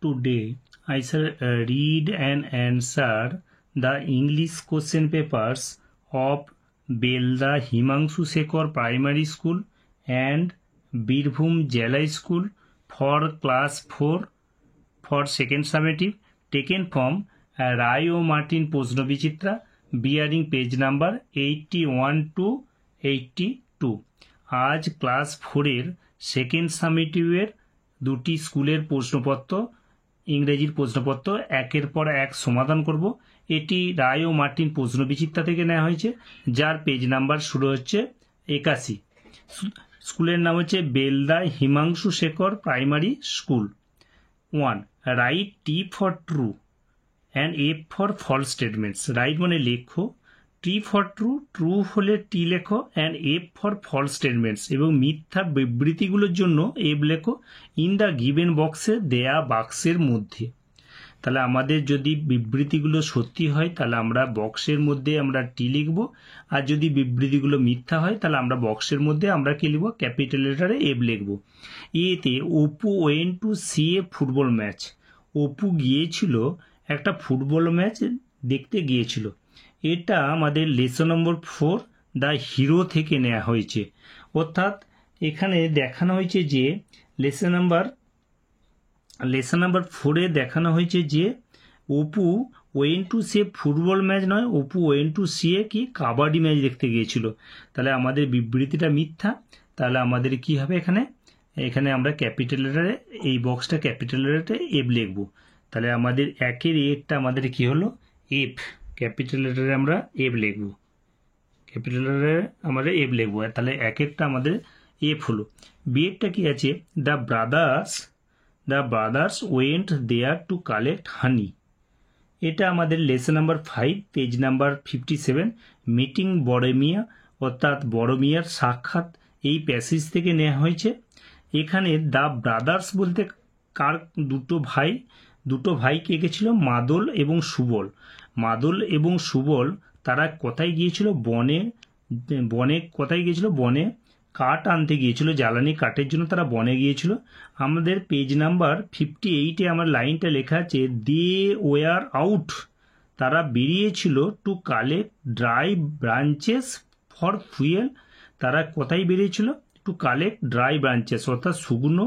today I shall read and answer the English question papers of Belda Himangshu Shekhar Primary School and Birbhum Jela School for class 4 for second summative, taken from Rayo Martin Posnovichitra, bearing page number 81 to 82. আজ class 4-এর second সামেটিভের দুটি স্কুলের প্রশ্নপত্র, ইংরেজির প্রশ্নপত্র একের পর এক সমাধান করব। এটি রায় ও মার্টিন প্রশ্নবিচিত্রা থেকে নেওয়া হয়েছে, যার পেজ নাম্বার শুরু হচ্ছে 81। স্কুলের নাম হচ্ছে Belda Himanshu Shekhar primary school. 1. Write T for true and F for false statements. Write মানে লেখো, টি ফর ট্রু, ট্রু হলে টি লেখো, and F for false statements এবং মিথ্যা বিবৃতিগুলোর জন্য এফ লেখো ইন দ্য গিভেন বক্সে, দেয়া বাক্সের মধ্যে। তাহলে আমাদের যদি বিবৃতিগুলো সত্যি হয় তাহলে আমরা বক্সের মধ্যে আমরা টি লিখব, আর যদি বিবৃতিগুলো মিথ্যা হয় তাহলে আমরা বক্সের মধ্যে আমরা কি লিখব, ক্যাপিটাল লেটারে এফ লিখব। এতে Apu went to see a football match. Apu গিয়েছিল একটা ফুটবল ম্যাচ দেখতে গিয়েছিল। এটা আমাদের লেসন নম্বর 4 দ্য হিরো থেকে নেওয়া হয়েছে। অর্থাৎ এখানে দেখানো হয়েছে যে লেসন নাম্বার 4-এ দেখানো হয়েছে যে Apu went to say football match নয়, অপু ওয়েন টু সি এ কি কাবাডি ম্যাচ দেখতে গিয়েছিল। তাহলে আমাদের বিবৃতিটা মিথ্যা। তাহলে আমাদের কি হবে, এখানে আমরা ক্যাপিটাল লেটারে এই বক্সটা ক্যাপিটাল লেটারে এফ লিখব। তাহলে আমাদের একের এরটা আমাদের কি হলো, এফ। ক্যাপিটাল লেটারে আমরা এফ লিখব, ক্যাপিটাল লেটারে আমরা এফ লিখব। তাহলে একেরটা আমাদের এফ হলো। বিয়েরটা কি আছে, the brothers went there to collect honey. এটা আমাদের lesson number 5 page number 57 meeting Baromiya, অর্থাৎ বড়মিয়ার সাক্ষাৎ, এই প্যাসেজ থেকে নেওয়া হয়েছে। এখানে দ্য ব্রাদার্স বলতে কার, দুটো ভাই কে গেছিল, মাদল এবং সুবল। মাদল এবং সুবল তারা কোথায় গিয়েছিল, বনে কোথায় গিয়েছিল, বনে কাঠ আনতে গিয়েছিল, জ্বালানি কাঠের জন্য তারা বনে গিয়েছিল। আমাদের পেজ নাম্বার 58-এ আমার লাইনটা লেখা আছে, দে ওয়ার আউট, তারা বেরিয়েছিল to collect dry branches for fuel. তারা কোথায় বেরিয়েছিল, টু কালেক্ট ড্রাই ব্রাঞ্চেস, অর্থাৎ শুকনো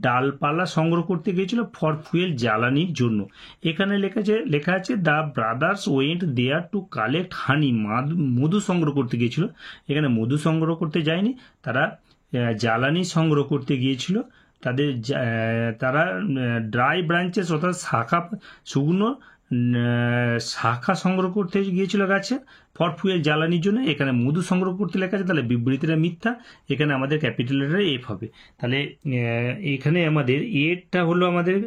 ডালপালা সংগ্রহ করতে গিয়েছিল, ফর ফুয়েল জ্বালানির জন্য। এখানে লেখা আছে the brothers went there to collect honey, মধু সংগ্রহ করতে গিয়েছিল। এখানে মধু সংগ্রহ করতে যায়নি, তারা জ্বালানি সংগ্রহ করতে গিয়েছিল। তারা ড্রাই ব্রাঞ্চেস অর্থাৎ শুকনো শাখা সংগ্রহ করতে গিয়েছিল গাছে, ফর ফুয়েল জ্বালানির জন্য। এখানে মধু সংগ্রহ করতে লেখা আছে, তাহলে বিবৃতিটা মিথ্যা। এখানে আমাদের ক্যাপিটাল লেটারে এফ হবে। তাহলে এখানে আমাদের এরটা হলো, আমাদের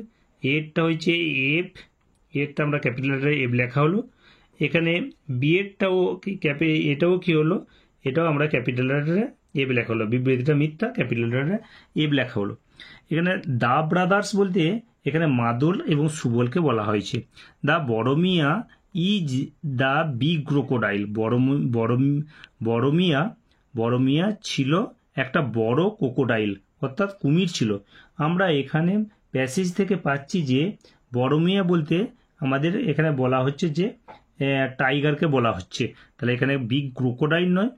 এরটা হচ্ছে এফ, এরটা আমরা ক্যাপিটাল লেটারে এফ লেখা হলো। এখানে বিয়েরটাও এটাও কি হলো, এটাও আমরা ক্যাপিটাল লেটারে এফ লেখা হলো। বিবৃতিটা মিথ্যা, ক্যাপিটাল লেটারে এফ লেখা হলো। এখানে দ্য ব্রাদার্স বলতে এখানে মাদল এবং সুবলকে বলা হয়েছে। The Baromiya is the big crocodile. Baromiya ছিল একটা বড় ক্রোকোডাইল, অর্থাৎ কুমির ছিল। আমরা এখানে প্যাসেজ থেকে পাচ্ছি যে বড়মিয়া বলতে আমাদের এখানে বলা হচ্ছে যে টাইগারকে বলা হচ্ছে। তাহলে এখানে বিগ ক্রোকোডাইল নয়,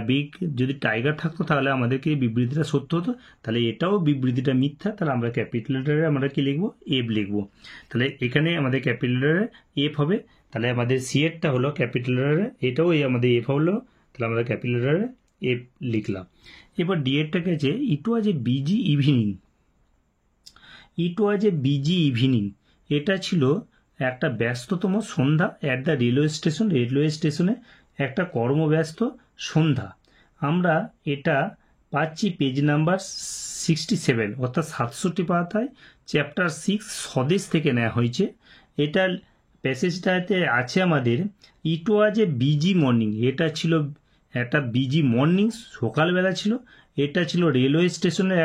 বিগ যদি টাইগার থাকতো তাহলে আমাদেরকে এই বিবৃতিটা সত্য হতো। তাহলে এটাও বিবৃতিটা মিথ্যা। তাহলে আমরা ক্যাপিটাল লেটারে আমরা কি লিখবো, এফ লিখবো। তাহলে এখানে আমাদের ক্যাপিটাল লেটারে এফ হবে। তাহলে আমাদের সি এরটা হলো ক্যাপিটাল লেটারে, এটাও আমাদের এফ হলো। তাহলে আমরা ক্যাপিটাল লেটারে এফ লিখলাম। এবার ডি এরটাকে আছে, ইট ওয়াজ এ বিজি ইভিনিং। এটা ছিল একটা ব্যস্ততম সন্ধ্যা। অ্যাট দ্য রেলওয়ে স্টেশনে একটা কর্মব্যস্ত সন্ধ্যা। আমরা এটা পাচ্ছি পেজ নাম্বার 67, অর্থাৎ 67 পাতায়, চ্যাপ্টার 6 স্বদেশ থেকে নেওয়া হয়েছে। এটার প্যাসেজটাতে আছে আমাদের, ইট ওয়াজ এ বিজি মর্নিং। এটা ছিল একটা বিজি মর্নিং, সকালবেলা ছিল। এটা ছিল রেলওয়ে স্টেশনের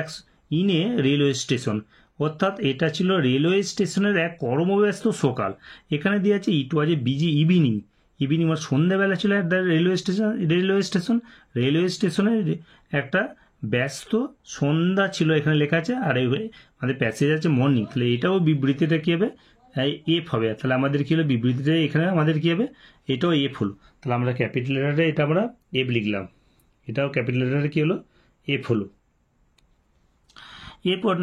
রেলওয়ে স্টেশন, অর্থাৎ এটা ছিল রেলওয়ে স্টেশনের এক কর্মব্যস্ত সকাল। এখানে দিয়ে আছে ইট ওয়াজ এ বিজি ইভিনিং মানে সন্ধ্যাবেলা ছিল একটা রেলওয়ে স্টেশনের একটা ব্যস্ত সন্ধ্যা ছিল, এখানে লেখা আছে। আর আমাদের প্যাসেজ আছে মর্নিং, তাহলে এটাও বিবৃতিটা কী হবে এফ হবে। তাহলে আমাদের কী হলো বিবৃতিটা এখানে আমাদের কী হবে এটাও এফ হলো। তাহলে আমরা ক্যাপিটাল লেটারে এটা আমরা এফ লিখলাম, এটাও ক্যাপিটাল লেটারে কী হলো এফ হলো। এরপর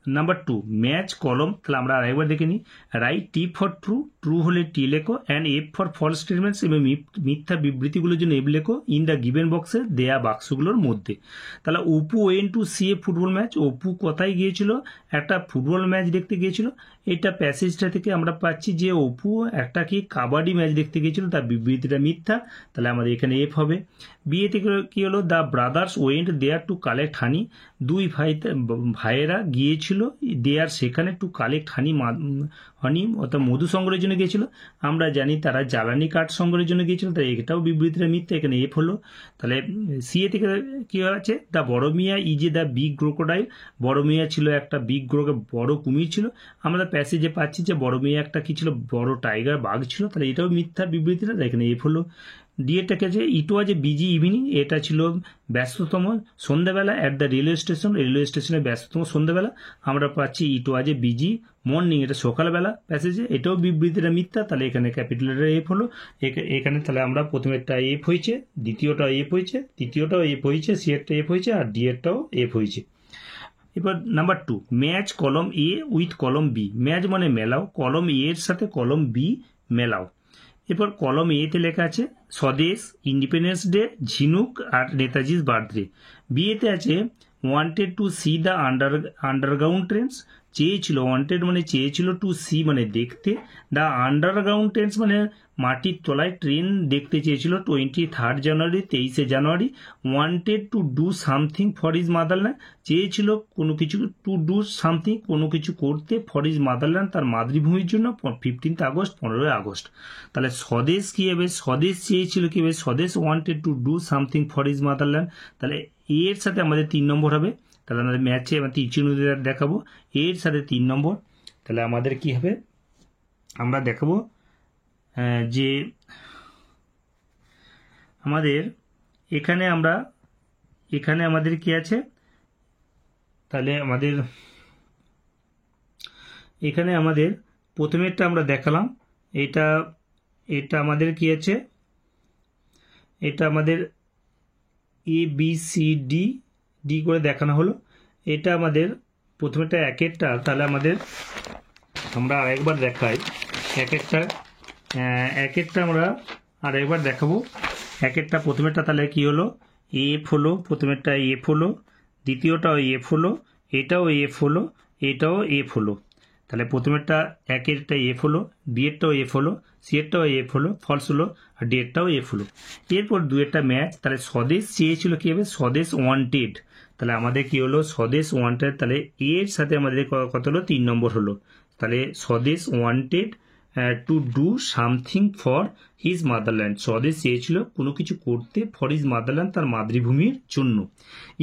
নাম্বার 2 ম্যাচ কলম। তাহলে আমরা আরেকবার দেখে নিই। Write T for true, true হলে টি লেখো, and F for false statements এবং মিথ্যা বিবৃতিগুলোর জন্য এফ লেখো ইন দ্য গিভেন বক্সে, দেয়া বাক্সগুলোর মধ্যে। তাহলে Apu went to see a football match, Apu কোথায় গিয়েছিল একটা ফুটবল ম্যাচ দেখতে গিয়েছিল। এটা প্যাসেজটা থেকে আমরা পাচ্ছি যে অপু একটা কি কাবাডি ম্যাচ দেখতে গিয়েছিল, তার বিবৃতিটা মিথ্যা, তাহলে আমাদের এখানে এফ হবে। বিয়ে থেকে কী হলো the brothers went there to collect honey, দুই ভাইয়েরা গিয়েছিল দেয়ার সেখানে টু কালেক্ট হানি অর্থাৎ মধু সংগ্রহের জন্য গিয়েছিল। আমরা জানি তারা জ্বালানি কাঠ সংগ্রহের জন্য গিয়েছিল, তাই এটাও বিবৃতিটা মিথ্যা, এখানে এফ হলো। তাহলে সিএ থেকে কী আছে the Baro Miya is a the big crocodile, Baro Miya ছিল একটা বড় কুমির ছিল। আমরা প্যাসেজে পাচ্ছি যে বড় মিয়া একটা কি ছিল বড় টাইগার বাঘ ছিল, তাহলে এটাও মিথ্যা বিবৃতিটা, এখানে এফ হলো। ডিএটাকে যে ইট ওয়াজ এ বিজি ইভিনিং, এটা ছিল ব্যস্ততম সন্ধ্যাবেলা at the railway station, railway স্টেশনে ব্যস্ততম সন্ধ্যাবেলা। আমরা পাচ্ছি ইট ওয়াজ এ বিজি মর্নিং, এটা সকালবেলা প্যাসেজে, এটাও বিবৃতিটা মিথ্যা, তাহলে এখানে ক্যাপিটাল লেটার এফ হলো। এখানে তাহলে আমরা প্রথমেরটা এফ হয়েছে, দ্বিতীয়টাও এফ হয়েছে, তৃতীয়টাও এফ হয়েছে, সি এরটা এফ হয়েছে, আর ডি এরটাও এফ হয়েছে। এবার নাম্বার 2 ম্যাচ কলম এ উইথ কলম বি, ম্যাচ মানে মেলাও, কলম এ এর সাথে কলম বি মেলাও। এরপর কলম এতে লেখা আছে স্বদেশ, ইন্ডিপেন্ডেন্স ডে, ঝিনুক আর নেতাজির বার্থডে। বিয়েতে আছে wanted to see the underground trains, চেয়েছিল, ওয়ান্টেড মানে চেয়েছিল, টু সি মানে দেখতে, দ্য আন্ডারগ্রাউন্ড ট্রেনস মানে মাটির তলায় ট্রেন দেখতে চেয়েছিল 23 জানুয়ারি, 23 জানুয়ারি। Wanted to do something for his motherland, চেয়েছিল কোনো কিছু, টু ডু সামথিং কোনো কিছু করতে, ফর হিজ মাদারল্যান্ড তার মাতৃভূমির জন্য, 15 আগস্ট 15 আগস্ট। তাহলে স্বদেশ কী হবে, স্বদেশ চেয়েছিল কী হবে, স্বদেশ wanted to do something for his motherland, তাহলে এর সাথে আমাদের 3 নম্বর হবে। তাহলে আমাদের ম্যাচে আমরা চিহ্ন দেখাবো এর সাথে 3 নম্বর। তাহলে আমাদের কি হবে আমরা দেখাবো যে আমাদের এখানে আমাদের কি আছে, তাহলে আমাদের এখানে আমাদের প্রথমেরটা আমরা দেখালাম, এটা আমাদের কি আছে, এটা আমাদের এ বি সি ডি করে দেখানো হলো। এটা আমাদের প্রথমেটা একেরটা, তাহলে আমরা আরেকবার দেখাই একেরটা আমরা আরেকবার দেখাবো। একেরটা প্রথমেরটা তাহলে কি হলো এফ হলো, প্রথমেরটা এফ হলো, দ্বিতীয়টাও এফ হলো, এটাও এফ হলো, এটাও এফ হলো। তাহলে প্রথমেরটা একেরটা এফ হলো, বিয়েরটাও এফ হলো, সিয়েরটাও এফ হলো, ফলস হলো, আর ডিয়েরটাও এফ হলো। এরপর দুয়েরটা ম্যাচ, তাহলে স্বদেশ চেয়েছিল কি হবে, স্বদেশ ওয়ান্টেড, তাহলে আমাদের কি হলো স্বদেশ ওয়ান্টেড, তাহলে এর সাথে আমাদের কত হলো 3 নম্বর হলো। তাহলে স্বদেশ wanted to do something for his motherland, স্বদেশ চেয়েছিল কোনো কিছু করতে, ফর হিজ মাদারল্যান্ড তার মাতৃভূমির জন্য।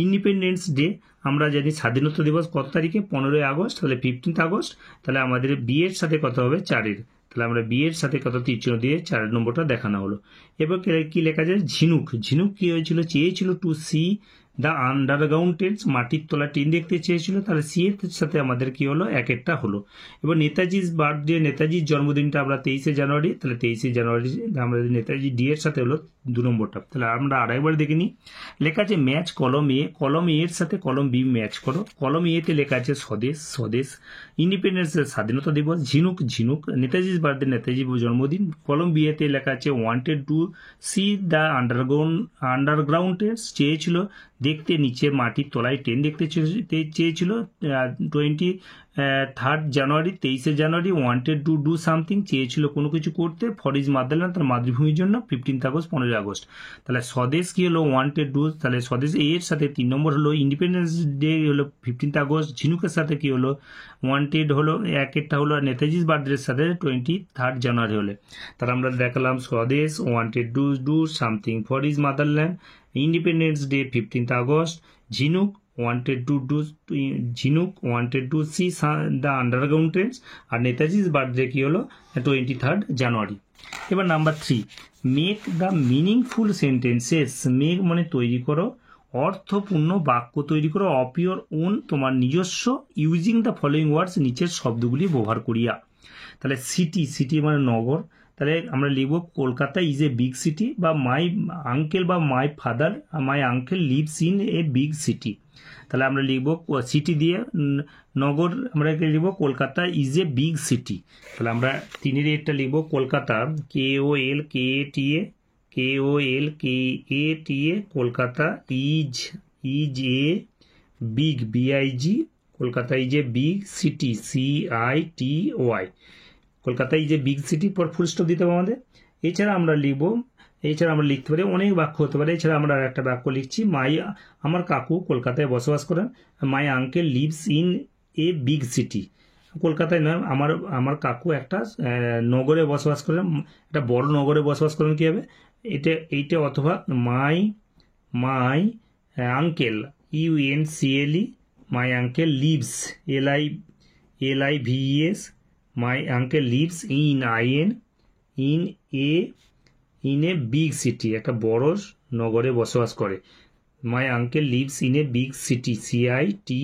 ইন্ডিপেন্ডেন্স ডে আমরা জানি স্বাধীনতা দিবস কত তারিখে, 15 আগস্ট, তাহলে 15 আগস্ট। তাহলে আমাদের বিয়ের সাথে কত হবে 4-এর, তাহলে আমরা বিয়ের সাথে কত তীর দিয়ে 4 নম্বরটা দেখানো হলো। এবার কি লেখা যায় ঝিনুক, ঝিনুক কি হয়েছিল, চেয়েছিল to see the underground trains, মাটির তলা ট্রেন দেখতে চেয়েছিল, তাহলে সি এর সাথে আমাদের কি হলো একেরটা হলো। এবার নেতাজির বার্থডে, নেতাজির জন্মদিনটা আমরা 23 জানুয়ারি, তাহলে 23 জানুয়ারি আমরা নেতাজি ডি এর সাথে হলো 2 নম্বরটা। তাহলে আমরা আরেকবার দেখে নিই, লেখা আছে ম্যাচ কলম এ, কলম এ এর সাথে কলম বি ম্যাচ করো। কলম এতে লেখা আছে স্বদেশ, স্বদেশ, ইন্ডিপেন্ডেন্স স্বাধীনতা দিবস, ঝিনুক, ঝিনুক, নেতাজির বার্থডে, নেতাজির জন্মদিন। কলম বি এতে লেখা আছে wanted to see the underground trains, চেয়েছিল দেখতে নিচে মাটির তলায় ট্রেন দেখতে চেয়েছিল 23 জানুয়ারি, 23 জানুয়ারি। ওয়ান্টেড টু ডু সামথিং চেয়েছিল কোনো কিছু করতে, ফর হিজ মাদারল্যান্ড তার মাতৃভূমির জন্য, 15 আগস্ট 15 আগস্ট। তাহলে স্বদেশ কি হলো ওয়ান্টেড ডু, তাহলে স্বদেশ এর সাথে 3 নম্বর হলো। ইন্ডিপেন্ডেন্স ডে হলো 15 আগস্ট, ঝিনুকের সাথে কি হলো ওয়ান্টেড হলো, একেরটা হলো নেতাজির বার্থডের সাথে 23 জানুয়ারি হলে। তাহলে আমরা দেখালাম স্বদেশ wanted do something for his motherland, independence day 15 August, ঝিনুক wanted to see the underground trains, আর নেতাজির বার্থডে কি হলো 23 জানুয়ারি। এবার number 3 make the meaningful sentences, make মানে তৈরি করো, অর্থপূর্ণ বাক্য তৈরি করো অফ ইওর ওন, তোমার নিজস্ব, ইউজিং দ্য ফলোয়িং ওয়ার্ডস, নিচের শব্দগুলি ব্যবহার করিয়া। তাহলে সিটি, সিটি মানে নগর, তাহলে আমরা লিখব Kolkata is a big city, বা মাই আঙ্কেল বা মাই uncle lives in a big city. তাহলে আমরা লিখব সিটি দিয়ে নগর, আমরা লিখব Kolkata is a big city. তাহলে আমরা তিনের একটা লিখব Kolkata, KOLKATA Kolkata is a big, BIG, Kolkata is a big city, CITY, Kolkata is a big city, পর ফুল স্টপ দিতে হবে আমাদের। এছাড়া আমরা লিখতে পারি অনেক বাক্য হতে পারে। এছাড়া আমরা একটা বাক্য লিখছি, আমার কাকু কলকাতায় বসবাস করেন, মাই uncle lives in a big city. কলকাতায় নয়, আমার কাকু একটা নগরে বসবাস করেন, একটা বড় নগরে বসবাস করেন। কী হবে এইটা, অথবা my uncle UNCLE, my uncle leaves LIVES, my uncle lives in a big city, একটা বড় নগরে বসবাস করে। মাই uncle lives in a big city, CITY,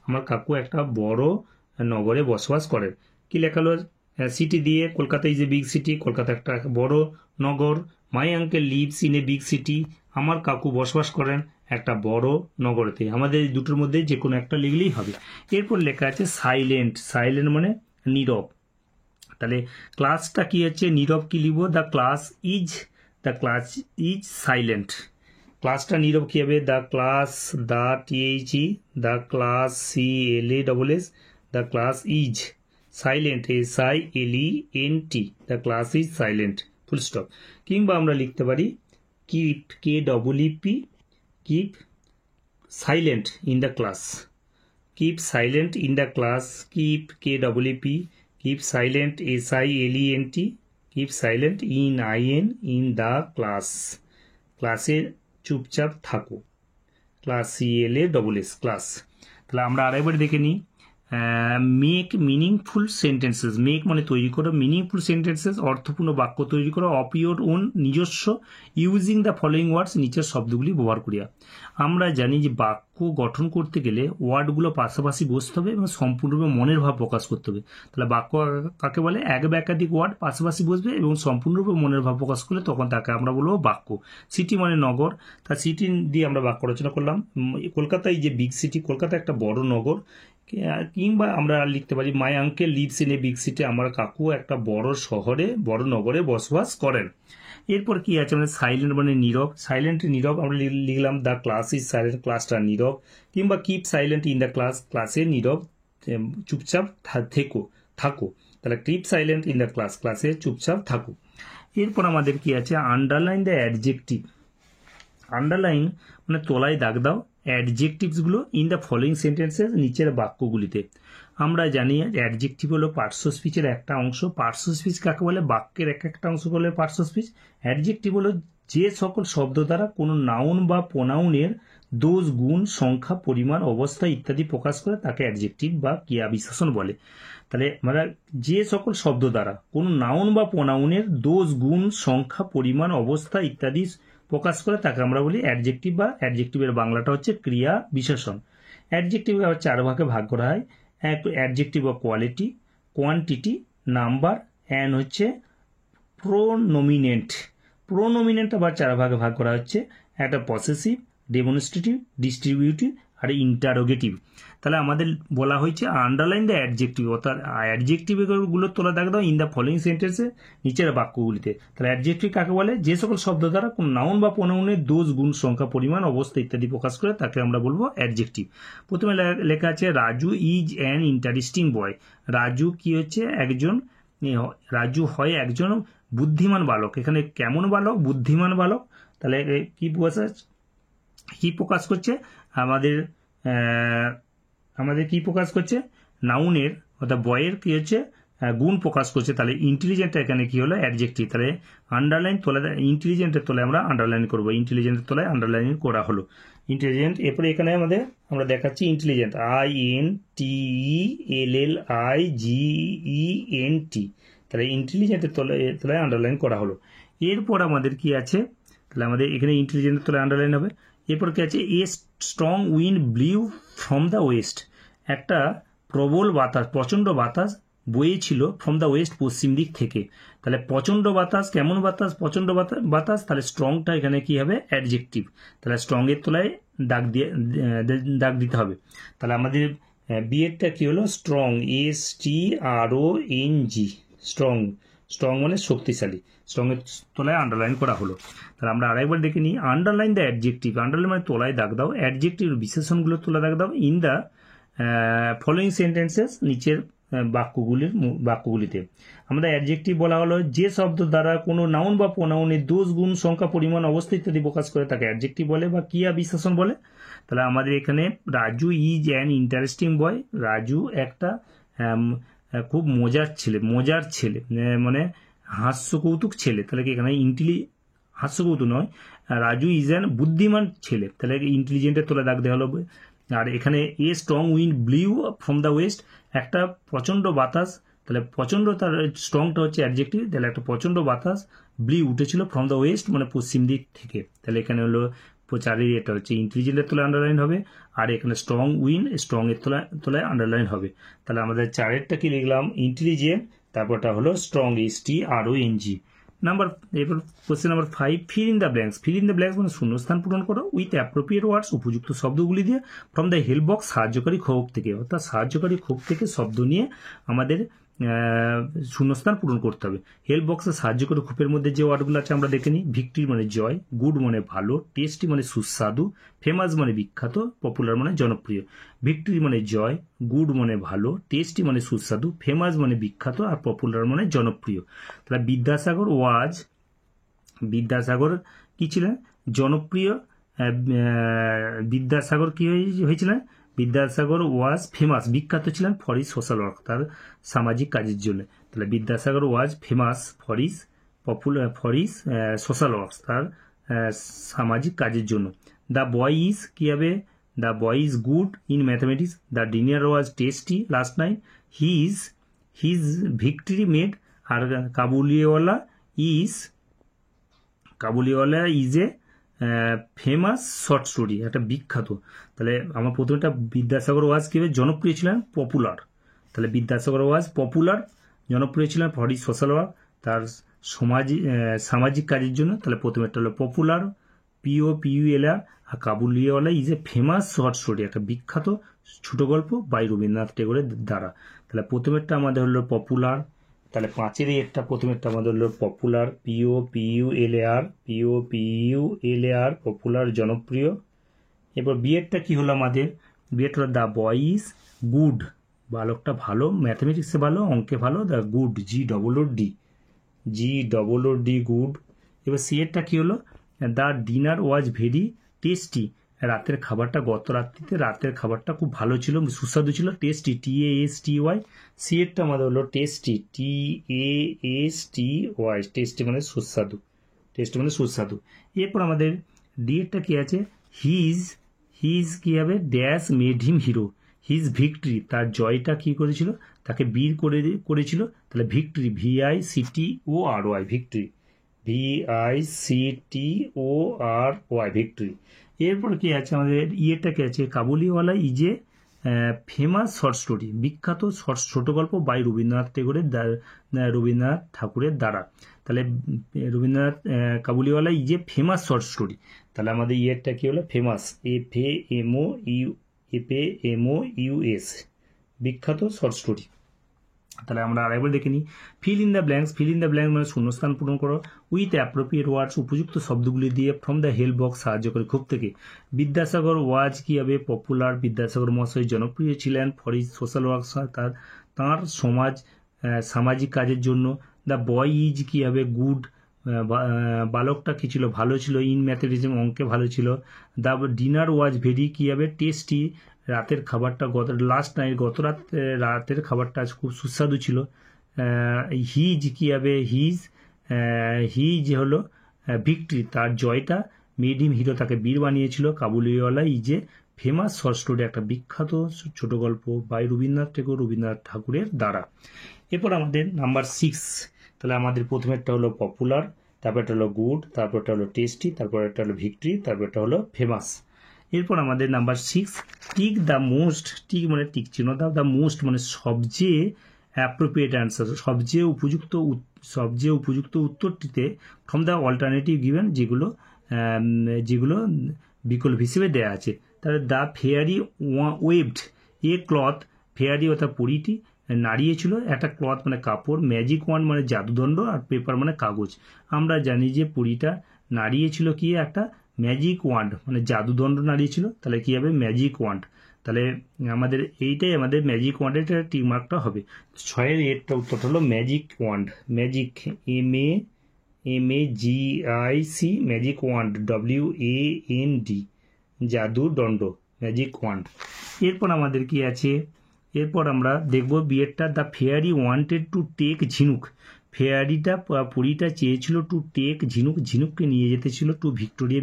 আমার কাকু একটা বড় নগরে বসবাস করেন। কি লেখালো সিটি দিয়ে, Kolkata is a big city, Kolkata একটা বড় নগর। My uncle lives in a big city, আমার কাকু বসবাস করেন একটা বড় নগরেতে। আমাদের এই দুটোর মধ্যে যে কোনো একটা লিখলেই হবে। এরপর লেখা আছে সাইলেন্ট, সাইলেন্ট মানে নীরব। তাহলে ক্লাসটা কি হচ্ছে, নীরব কি লিখব, দ্য ক্লাস ইজ সাইলেন্ট, ক্লাসটা নীরব কি হবে, the class, the class CLASS, the class is silent, SILENT, the class is silent, full stop. কিংবা আমরা লিখতে পারি keep, KEEP, keep silent in the class, keep silent in the class, keep KEEP, keep silent, SILENT, keep silent in the class, ক্লাসে চুপচাপ থাকো, class CLASS, class. তাহলে আমরা আরেকবার দেখে নিই, মেক মিনিংফুল সেন্টেন্সেস, মেক মানে তৈরি করো, মিনিংফুল সেন্টেন্সেস অর্থপূর্ণ বাক্য তৈরি করো অফ ইওর ওন, নিজস্ব, ইউজিং দ্য ফলোয়িং ওয়ার্ডস, নিচের শব্দগুলি ব্যবহার করিয়া। আমরা জানি যে বাক্য গঠন করতে গেলে ওয়ার্ডগুলো পাশাপাশি বসতে হবে এবং সম্পূর্ণরূপে মনের ভাব প্রকাশ করতে হবে। তাহলে বাক্য কাকে বলে, এক বা একাধিক ওয়ার্ড পাশাপাশি বসবে এবং সম্পূর্ণরূপে মনের ভাব প্রকাশ করলে তখন তাকে আমরা বলবো বাক্য। সিটি মানে নগর, তা সিটি দিয়ে আমরা বাক্য রচনা করলাম। কলকাতায় যে বিগ সিটি, কলকাতা একটা বড় নগর। কিংবা আমরা লিখতে পারি মাই uncle lives in a big city, আমার কাকু একটা বড় শহরে, বড় নগরে বসবাস করেন। এরপর কি আছে, আমাদের সাইলেন্ট মানে নীরব, সাইলেন্ট নীরব আমরা লিখলাম দ্য ক্লাস ইজ সাইলেন্ট, ক্লাসটা নীরব। কিংবা keep silent in the class, ক্লাসে নীরব, চুপচাপ থাকো। তাহলে keep silent in the class, ক্লাসে চুপচাপ থাকো। এরপর আমাদের কি আছে, আন্ডারলাইন দ্য অ্যাডজেক্টিভ, আন্ডারলাইন মানে তলায় দাগ দাও অ্যাডজেক্টিভসগুলো ইন দ্য ফলোয়িং সেন্টেন্সেস, নিচের বাক্যগুলিতে। আমরা জানি অ্যাডজেক্টিভ হলো পার্শ্ব স্পিচের একটা অংশ। পার্শ্ব স্পিচ কাকে বলে, বাক্যের একটা অংশ বলে পার্শ্ব স্পিচ। অ্যাডজেক্টিভ হলো যে সকল শব্দ দ্বারা কোনো নাউন বা প্রোনাউনের দোষ, গুণ, সংখ্যা, পরিমাণ, অবস্থা ইত্যাদি প্রকাশ করে তাকে অ্যাডজেক্টিভ বা ক্রিয়া বিশেষণ বলে। তাহলে আমরা যে সকল শব্দ দ্বারা কোনো নাউন বা প্রোনাউনের দোষ, গুণ, সংখ্যা, পরিমাণ, অবস্থা ইত্যাদি প্রকাশ করে তাকে আমরা বলি অ্যাডজেক্টিভ, বা অ্যাডজেক্টিভের বাংলাটা হচ্ছে ক্রিয়া বিশেষণ। অ্যাডজেক্টিভকে আবার 4 ভাগে ভাগ করা হয়। এক adjective of quality, quantity, number, and হচ্ছে প্রোনোমিনেন্ট। প্রোনোমিনেন্ট আবার 4 ভাগে ভাগ করা হচ্ছে, একটা পসেসিভ, ডেমনস্ট্রেটিভ, ডিস্ট্রিবিউটিভ আর ইন্টারোগেটিভ। তাহলে আমাদের বলা হয়েছে আন্ডারলাইন দ্য অ্যাডজেক্টিভ, অর্থাৎ অ্যাডজেক্টিভগুলো তোলা দাগ দাও ইন দ্য ফলোয়িং সেন্টেন্সে, নিচের বাক্যগুলিতে। তাহলে অ্যাডজেক্টিভ কাকে বলে, যে সকল শব্দ দ্বারা কোন নাউন বা প্রোনাউনের দোষ, গুণ, সংখ্যা, পরিমাণ, অবস্থা ইত্যাদি প্রকাশ করে তাকে আমরা বলবো অ্যাডজেক্টিভ। প্রথমে লেখা আছে রাজু ইজ অ্যান ইন্টারেস্টিং বয়। রাজু কি হচ্ছে, রাজু হয় একজন বুদ্ধিমান বালক। এখানে কেমন বালক, বুদ্ধিমান বালক। তাহলে কি প্রকাশ করছে, আমাদের কি প্রকাশ করছে, নাউনের অর্থাৎ বয়ের কি হচ্ছে গুণ প্রকাশ করছে। তাহলে ইন্টেলিজেন্ট এখানে কি হলো, অ্যাডজেক্টিভ। তাহলে আন্ডারলাইন তোলা, ইন্টেলিজেন্টের তলায় আমরা আন্ডারলাইন করবো, ইন্টেলিজেন্টের তলায় আন্ডারলাইন করা হলো ইন্টেলিজেন্ট। এরপরে এখানে আমরা দেখাচ্ছি ইন্টেলিজেন্ট, INTELLIGENT। তাহলে ইন্টেলিজেন্টের তলায় আন্ডারলাইন করা হলো। এরপর আমাদের কি আছে, তাহলে আমাদের এখানে ইন্টেলিজেন্টের তলায় আন্ডারলাইন হবে। এরপর কি আছে, a strong wind blew from the West, একটা প্রবল বাতাস, প্রচণ্ড বাতাস বয়েছিল ফ্রম দ্য ওয়েস্ট, পশ্চিম দিক থেকে। তাহলে প্রচণ্ড বাতাস, কেমন বাতাস, প্রচণ্ড বাতাস, তাহলে স্ট্রংটা এখানে কি হবে, অ্যাডজেক্টিভ, তাহলে স্ট্রংয়ের তলায় দাগ দিতে হবে। তাহলে আমাদের বিয়েরটা কি হলো, স্ট্রং, STRONG, স্ট্রং মানে শক্তিশালী, স্ট্রংয়ের তলায় আন্ডারলাইন করা হলো। তাহলে আমরা আরেকবার দেখে নিই, আন্ডারলাইন দ্য অ্যাডজেক্টিভ, আন্ডারলাইন মানে তলায় দাগ দাও, অ্যাডজেক্টিভ বিশেষণগুলো তলায় দাগ দাও, ইন দ্য ফলোয়িং সেন্টেন্সেস, নিচের বাক্যগুলিতে। আমরা অ্যাডজেক্টিভ বলা হলো যে শব্দ দ্বারা কোনো নাউন বা প্রোনাউনের দোষ, গুণ, সংখ্যা, পরিমাণ, অবস্থা ইত্যাদি প্রকাশ করে তাকে অ্যাডজেক্টিভ বলে বা ক্রিয়া বিশেষণ বলে। তাহলে আমাদের এখানে রাজু ইজ অ্যান ইন্টারেস্টিং বয়, রাজু একটা খুব মজার ছেলে, মানে হাস্যকৌতুক ছেলে। তাহলে কি এখানে হাস্যকৌতুক নয়, রাজু ইজ অ্যান বুদ্ধিমান ছেলে, তাহলে ইন্টেলিজেন্টের তোলা দাগ দেওয়া হলো। আর এখানে a strong wind blew from the West, একটা প্রচণ্ড বাতাস, তাহলে প্রচণ্ড, তার স্ট্রংটা হচ্ছে অ্যাডজেক্টিভ, তাহলে একটা প্রচণ্ড বাতাস ব্লিউ উঠেছিল ফ্রম দ্য ওয়েস্ট মানে পশ্চিম দিক থেকে। তাহলে এখানে হলো চারের এটা হচ্ছে ইন্টেলিজেন্টের তলায় আন্ডারলাইন হবে, আর এখানে স্ট্রং উইন্ড স্ট্রংয়ের তলায় আন্ডারলাইন হবে। তাহলে আমাদের চারেরটা কি লিখলাম, ইন্টেলিজেন্ট, তারপরটা হলো স্ট্রং, STRONG। এরপর question number 5, fill in the blanks. Fill in the blanks মানে শূন্যস্থান পূরণ করো উইথ অ্যাপ্রোপ্রিয়েট ওয়ার্ডস, উপযুক্ত শব্দগুলি দিয়ে, ফ্রম দ্য হেল্প বক্স, সাহায্যকারী খোপ থেকে, অর্থাৎ সাহায্যকারী খোপ থেকে শব্দ নিয়ে আমাদের শূন্যস্থান পূরণ করতে হবে। হেল্প বক্সে সাহায্যকারী খোপের মধ্যে যে ওয়ার্ডগুলো আছে আমরা দেখে নিই, ভিক্টরি মানে জয়, গুড মানে ভালো, টেস্টি মানে সুস্বাদু, ফেমাস মানে বিখ্যাত, পপুলার মানে জনপ্রিয়। ভিক্টরি মানে জয়, গুড মানে ভালো, টেস্টি মানে সুস্বাদু, ফেমাস মানে বিখ্যাত, আর পপুলার মানে জনপ্রিয়। তাহলে বিদ্যাসাগর কি ছিলেন, জনপ্রিয়। বিদ্যাসাগর কি হয়েছিলেন, বিদ্যাসাগর ওয়াজ ফেমাস, বিখ্যাত ছিলেন ফর ইজ সোশ্যাল ওয়ার্ক, তার সামাজিক কাজের জন্য। তাহলে Vidyasagar was famous for is social work, তার সামাজিক কাজের জন্য। দ্য বয় ইজ কি হবে, the boy is good in mathematics, the dinner was tasty last night, his victory made, আর Kabuliwala is a famous short story, একটা বিখ্যাত। তাহলে আমার প্রথমটা বিদ্যাসাগর ওয়াজ কি হবে, জনপ্রিয় ছিলেন, পপুলার। তাহলে বিদ্যাসাগর ওয়াজ পপুলার, জনপ্রিয় ছিলেন ফর ইজ সোশ্যাল ওয়ার্ক, তার সামাজিক কাজের জন্য। তাহলে প্রথমেরটা হলো পপুলার, POPULAR, আর Kabuliwala is a famous short story, একটা বিখ্যাত ছোট গল্প বাই রবীন্দ্রনাথ টেগোরের দ্বারা। তাহলে প্রথমেরটা আমাদের হলো পপুলার, তাহলে পাঁচেরই একটা প্রথমেরটা আমাদের হলো পপুলার, POPULAR, পপুলার, জনপ্রিয়। এরপর বিয়েরটা কি হলো আমাদের, বিয়েরটা হলো দ্য বয় ইজ গুড, বালকটা ভালো, ম্যাথামেটিক্সে ভালো, অঙ্কে ভালো, দ্য গুড, GOOD, গুড। এবার সিয়েরটা কি হলো, the dinner was very tasty, রাতের খাবারটা, গত রাত্রিতে রাতের খাবারটা খুব ভালো ছিল, সুস্বাদু ছিল, টেস্টি, TASTY। সিয়েরটা আমাদের হলো টেস্টি, TASTY, টেস্টি মানে সুস্বাদু। এরপর আমাদের ডিএরটা কি আছে, হিজ কি হবে, dash made him hero, his victory, তার জয়টা কি করেছিল, তাকে বীর করেছিল। তাহলে victory, VICTORY, victory, VICTORY, victory. এরপর কি আছে আমাদের ইয়েটা কি আছে, Kabuliwala is a famous short story, বিখ্যাত ছোট গল্প বাই রবীন্দ্রনাথ ঠাকুরের দ্বারা। তাহলে Kabuliwala is a famous short story. তাহলে আমাদের ইয়েরটা কি হলো, ফেমাস, FAMOUS, বিখ্যাত শর্ট স্টোরি। তাহলে আমরা আরেকবার দেখে নিই, ফিল ইন দ্য ব্ল্যাঙ্কস মানে শূন্যস্থান পূরণ করো উইথ অ্যাপ্রোপ্রিয়েট ওয়ার্ডস, উপযুক্ত শব্দগুলি দিয়ে, ফ্রম দ্য হেল্প বক্স, সাহায্যকারী খোপ থেকে। বিদ্যাসাগর ওয়াজ কি হবে, পপুলার, বিদ্যাসাগর মহাশয় জনপ্রিয় ছিলেন ফর ইজ সোশ্যাল ওয়ার্ক, তাঁর সামাজিক কাজের জন্য। দ্য বয় ইজ কি হবে, গুড, বালকটা কি ছিল, ভালো ছিল, ইন ম্যাথমেটিক্স, অঙ্কে ভালো ছিল। দ্য ডিনার ওয়াজ ভেরি কি হবে, টেস্টি, রাতের খাবারটা গত রাতের খাবারটা খুব সুস্বাদু ছিল। হিজ কি হবে, হিজ হলো ভিক্টরি, তার জয়টা, মেড হিম হিরো, তাকে বীর বানিয়েছিল। Kabuliwala is a famous short story, একটা বিখ্যাত ছোট গল্প বাই রবীন্দ্রনাথ ঠাকুরের দ্বারা। এরপর আমাদের নাম্বার 6, তাহলে আমাদের প্রথমেরটা হলো পপুলার, তারপরটা হলো গুড, তারপরটা হলো টেস্টি, তারপরটা হলো ভিক্টরি, তারপরটা হলো ফেমাস। এরপর আমাদের number 6, tick the most, tick মানে টিক চিহ্ন দাও, দ্য মোস্ট মানে সবচেয়ে অ্যাপ্রোপ্রিয়েট অ্যান্সার, সবচেয়ে উপযুক্ত উত্তরটিতে ফ্রম দ্য অল্টারনেটিভ গিভেন, যেগুলো বিকল্প হিসেবে দেওয়া আছে। তাহলে the fairy waved A cloth, fairy অর্থাৎ পরীটি নাড়িয়েছিল একটা ক্লথ মানে কাপড়, ম্যাজিক ওয়ান্ড মানে জাদুদণ্ড, আর পেপার মানে কাগজ। আমরা জানি যে পরীটা নাড়িয়েছিল কি একটা ম্যাজিক ওয়ান্ড মানে জাদুদণ্ড নাড়িয়েছিল, তাহলে কি হবে ম্যাজিক ওয়ান্ড। তাহলে আমাদের এইটাই আমাদের ম্যাজিক ওয়ান্ডের টিক মার্কটা হবে। 6-এর এরটা উত্তরটা হলো magic wand, magic MAGIC, magic wand WAND, জাদুদণ্ড, ম্যাজিক ওয়ান্ড। এরপর আমাদের কি আছে, এরপর আমরা দেখব বিয়েরটা, the fairy wanted to take Jhinuk, ফেয়ারিটা পরীটা চেয়েছিল টু টেক ঝিনুক, ঝিনুককে নিয়ে যেতে ছিল টু ভিক্টোরিয়া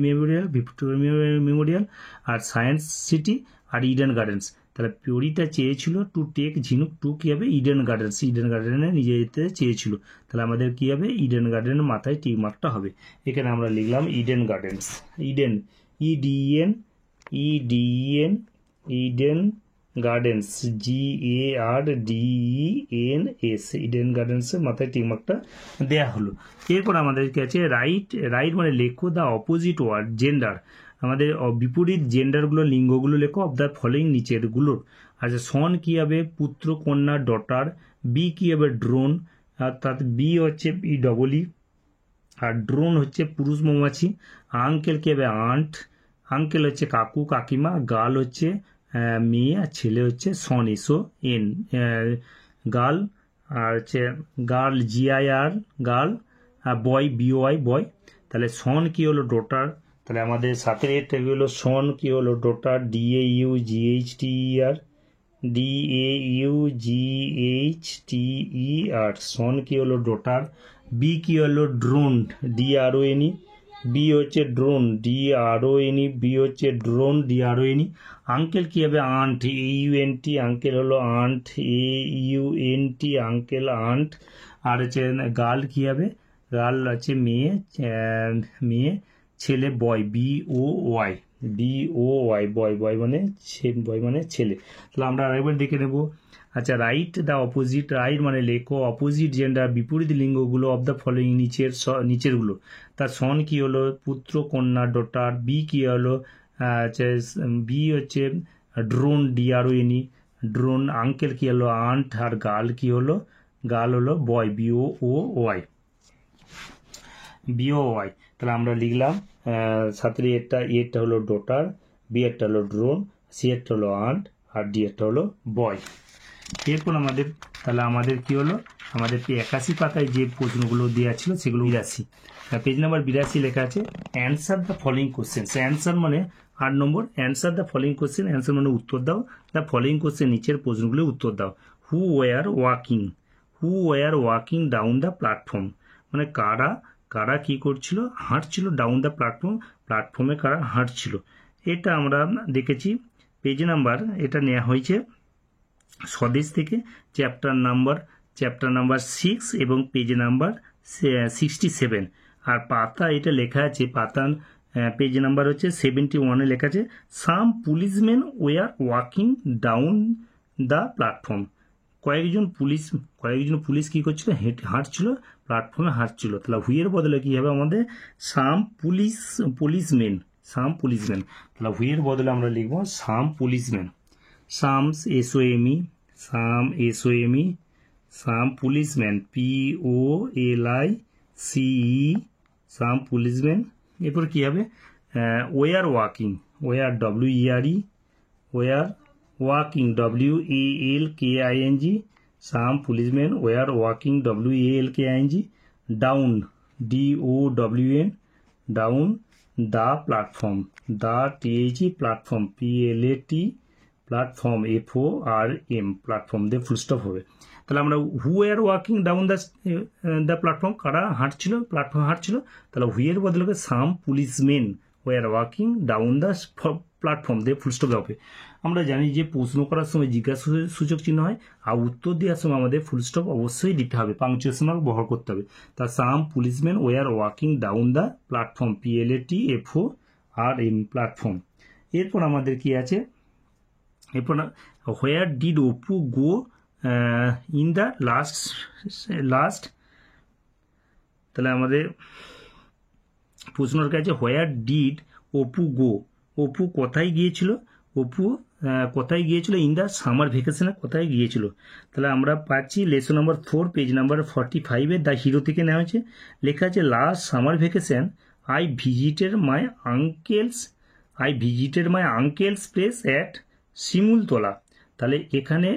মেমোরিয়াল আর সায়েন্স সিটি আর ইডেন গার্ডেন্স। তাহলে পরীটা চেয়েছিল টু টেক ঝিনুক, টু কী হবে ইডেন গার্ডেনে নিয়ে যেতে চেয়েছিল, তাহলে আমাদের কী হবে ইডেন গার্ডেনের মাথায় টিক মার্কটা হবে। এখানে আমরা লিখলাম Eden Gardens, Eden Eden Gardens GARDENS, Eden গার্ডেন্সের মাথায় টিক মার্কটা দেওয়া হলো। এরপর আমাদের কাছে রাইট মানে লেখো দ্য অপোজিট ওয়ার্ড জেন্ডার, আমাদের বিপরীত জেন্ডারগুলো লিঙ্গগুলো লেখো অফ দ্য ফলোইং নিচেরগুলোর। আচ্ছা, সন কী হবে পুত্র, কন্যা ডটার, বি কী হবে ড্রোন, অর্থাৎ বি হচ্ছে BEE, আর ড্রোন হচ্ছে পুরুষ মৌমাছি। আঙ্কেল কী হবে আন্ট, আঙ্কেল হচ্ছে কাকু কাকিমা, গার্ল হচ্ছে মেয়ে, আর ছেলে হচ্ছে সন SON, গার্ল, আর হচ্ছে গার্ল GIR গার্ল, আর বয় BOY বয়। তাহলে সন কি হলো ডটার, তাহলে আমাদের 7-এর এটা হলো সন কি হলো ডটার, DAUGHTER, সন কি হলো ডটার। বি কি হলো ড্রোন, DRONE, বি হচ্ছে ড্রোন DRONE, বি হচ্ছে ড্রোন DRONE। আঙ্কেল কী হবে আন্ট, AUNT, আঙ্কেল হলো আন্ট, AUNT, আঙ্কেল আন্ট। আর হচ্ছে গার্ল কী হবে, গার্ল আছে মেয়ে, ছেলে বয় BOY, বয় মানে ছেলে। তাহলে আমরা আরেকবার দেখে নেব। আচ্ছা, রাইট দ্য অপোজিট, রাইট মানে লেখো অপোজিট জেন্ডার বিপরীত লিঙ্গগুলো অফ দ্য ফলোইং নিচেরগুলো। তার সন কি হলো পুত্র, কন্যা ডটার, বি কি হলো বি হচ্ছে ড্রোন DRONE, ড্রোন। আঙ্কেল কি হলো আন্ট, আর গার্ল কি হলো, গার্ল হলো বয় BOY। তাহলে আমরা লিখলাম 7-এর এরটা হলো ডটার, বি এরটা হলো ড্রোন, সি এরটা হলো আন্ট, আর ডি এরটা হলো বয়। এরপর আমাদের কি হলো, আমাদের 81 পাতায় যে প্রশ্নগুলো দেওয়া ছিল সেগুলো 82, পেজ নাম্বার 82 লেখা আছে answer the following question. Answer মানে 8 নম্বর, answer the following question, answer মানে উত্তর দাও, দ্য ফলোইং কোশ্চেন নিচের প্রশ্নগুলো উত্তর দাও। Who were walking down the platform, মানে কারা কি করছিল, হাঁটছিল ডাউন দ্য প্ল্যাটফর্মে কারা হাঁটছিল। এটা আমরা দেখেছি পেজ নাম্বার, এটা নেওয়া হয়েছে স্বদেশ থেকে, চ্যাপ্টার নাম্বার 6 এবং পেজ নাম্বার 67। আর পাতা এটা লেখা আছে, পেজ নাম্বার হচ্ছে 71-এ লেখা আছে সাম policeman were walking down the platform. কয়েকজন পুলিশ কি করছিল, হাঁটছিল, প্ল্যাটফর্মে হাঁটছিল। তাহলে হুইয়ের বদলে কি হবে আমাদের সাম পুলিশম্যান। তাহলে হুইয়ের বদলে আমরা লিখবো সাম পুলিশম্যান, সামস SOME, some policeman POLICE, some policeman. এরপর কি হবে were walking, were WERE, were walking WALKING, some policeman were walking WALKING, down DOWN, down the platform, platform PLAT, platform FORM, platform দিয়ে ফুল স্টপ হবে। তাহলে আমরা who are walking down the platform, কারা হাঁটছিল, platform হাঁটছিল। তাহলে হুইয়ের বদলে some policemen were walking down the platform দিয়ে ফুল স্টপ দেওয়া হবে। আমরা জানি যে প্রশ্ন করার সময় জিজ্ঞাসা সূচক চিহ্ন হয়, আর উত্তর দেওয়ার সময় আমাদের ফুল স্টপ অবশ্যই দিতে হবে, পাংচুয়েশন মার্ক ব্যবহার করতে হবে। তা সাম policeman were walking down the platform, PLATFORM platform. এরপর আমাদের কি আছে, এরপর where did Apu go in the last, তাহলে আমাদের প্রশ্নের কাছে হোয়ার ডিড অপু গো, অপু কোথায় গিয়েছিল, অপু কোথায় গিয়েছিল ইন দ্য সামার ভ্যাকেশনে কোথায় গিয়েছিল। তাহলে আমরা পাচ্ছি lesson number 4 page number 45 the hero থেকে নেওয়া হয়েছে। লেখা আছে last summer vacation I visited my uncle's place at Shimultala. তাহলে এখানে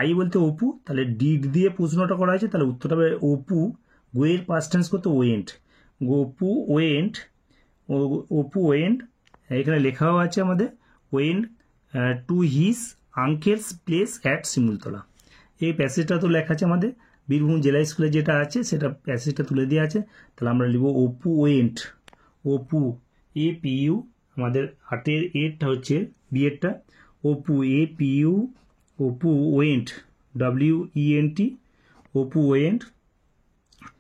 আই বলতে অপু, তাহলে ডিড দিয়ে প্রশ্নটা করা হয়েছে, তাহলে উত্তরটা হবে অপু গোয়ের পাস্ট টেন্স করতে ওয়েন্ট, অপু ওয়েন্ট এখানে লেখাও আছে আমাদের went to his uncle's place at Shimultala. এই প্যাসেজটা তো লেখা আছে আমাদের বীরভূম জেলা স্কুলে যেটা আছে সেটা প্যাসেজটা তুলে দেওয়া আছে। তাহলে আমরা লিখব অপু ওয়েন্ট, অপু APU, আমাদের 8 এরটা হচ্ছে বিয়েরটা, Apu APU, Apu went WENT, Apu went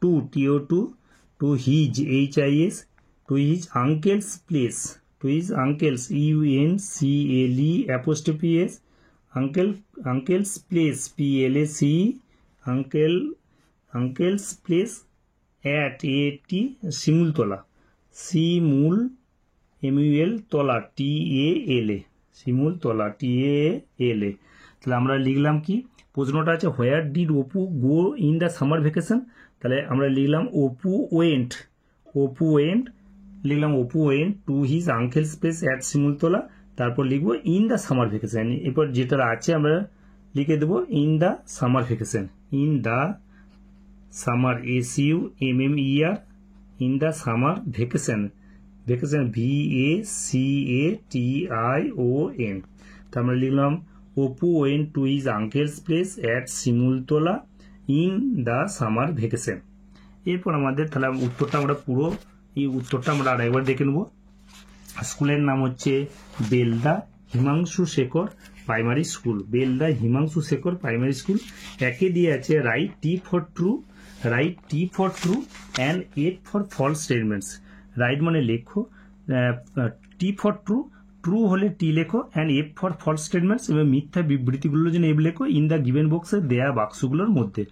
to TO2 to his HIS, to his uncle's place, to his uncle's UNCLE', uncle's place PLACE, uncle's place at Shimultala, MUL TALA, Shimultala TALA। তাহলে আমরা লিখলাম কি, প্রশ্নটা আছে where did Apu go in the summer vacation, তাহলে আমরা লিখলাম Apu went লিখলাম Apu went to his uncle's place at Shimultala, তারপর লিখবো ইন দ্য সামার ভ্যাকেশন। এরপর যেটা আছে আমরা লিখে দেবো in the summer vacation, in the summer SUMMER, in the summer vacation VACATION। তা আমরা লিখলাম Apu went to his uncle's place at Shimultala in the summer vacation. এরপর আমাদের তাহলে উত্তরটা আমরা পুরো এই উত্তরটা আমরা আরেকবার দেখে নেব। স্কুলের নাম হচ্ছে Belda Himanshu Shekhar primary school, Belda Himanshu Shekhar primary school. একে দিয়ে আছে right T for true and 8 for false statements। Right মানে লেখো, T for true, ট্রু হলে টি লেখো, and F for false statements, এবং মিথ্যা বিবৃতিগুলোর জন্য F লেখো ইন দ্য গিভেন বক্সে দেয়া বাক্সগুলোর মধ্যে।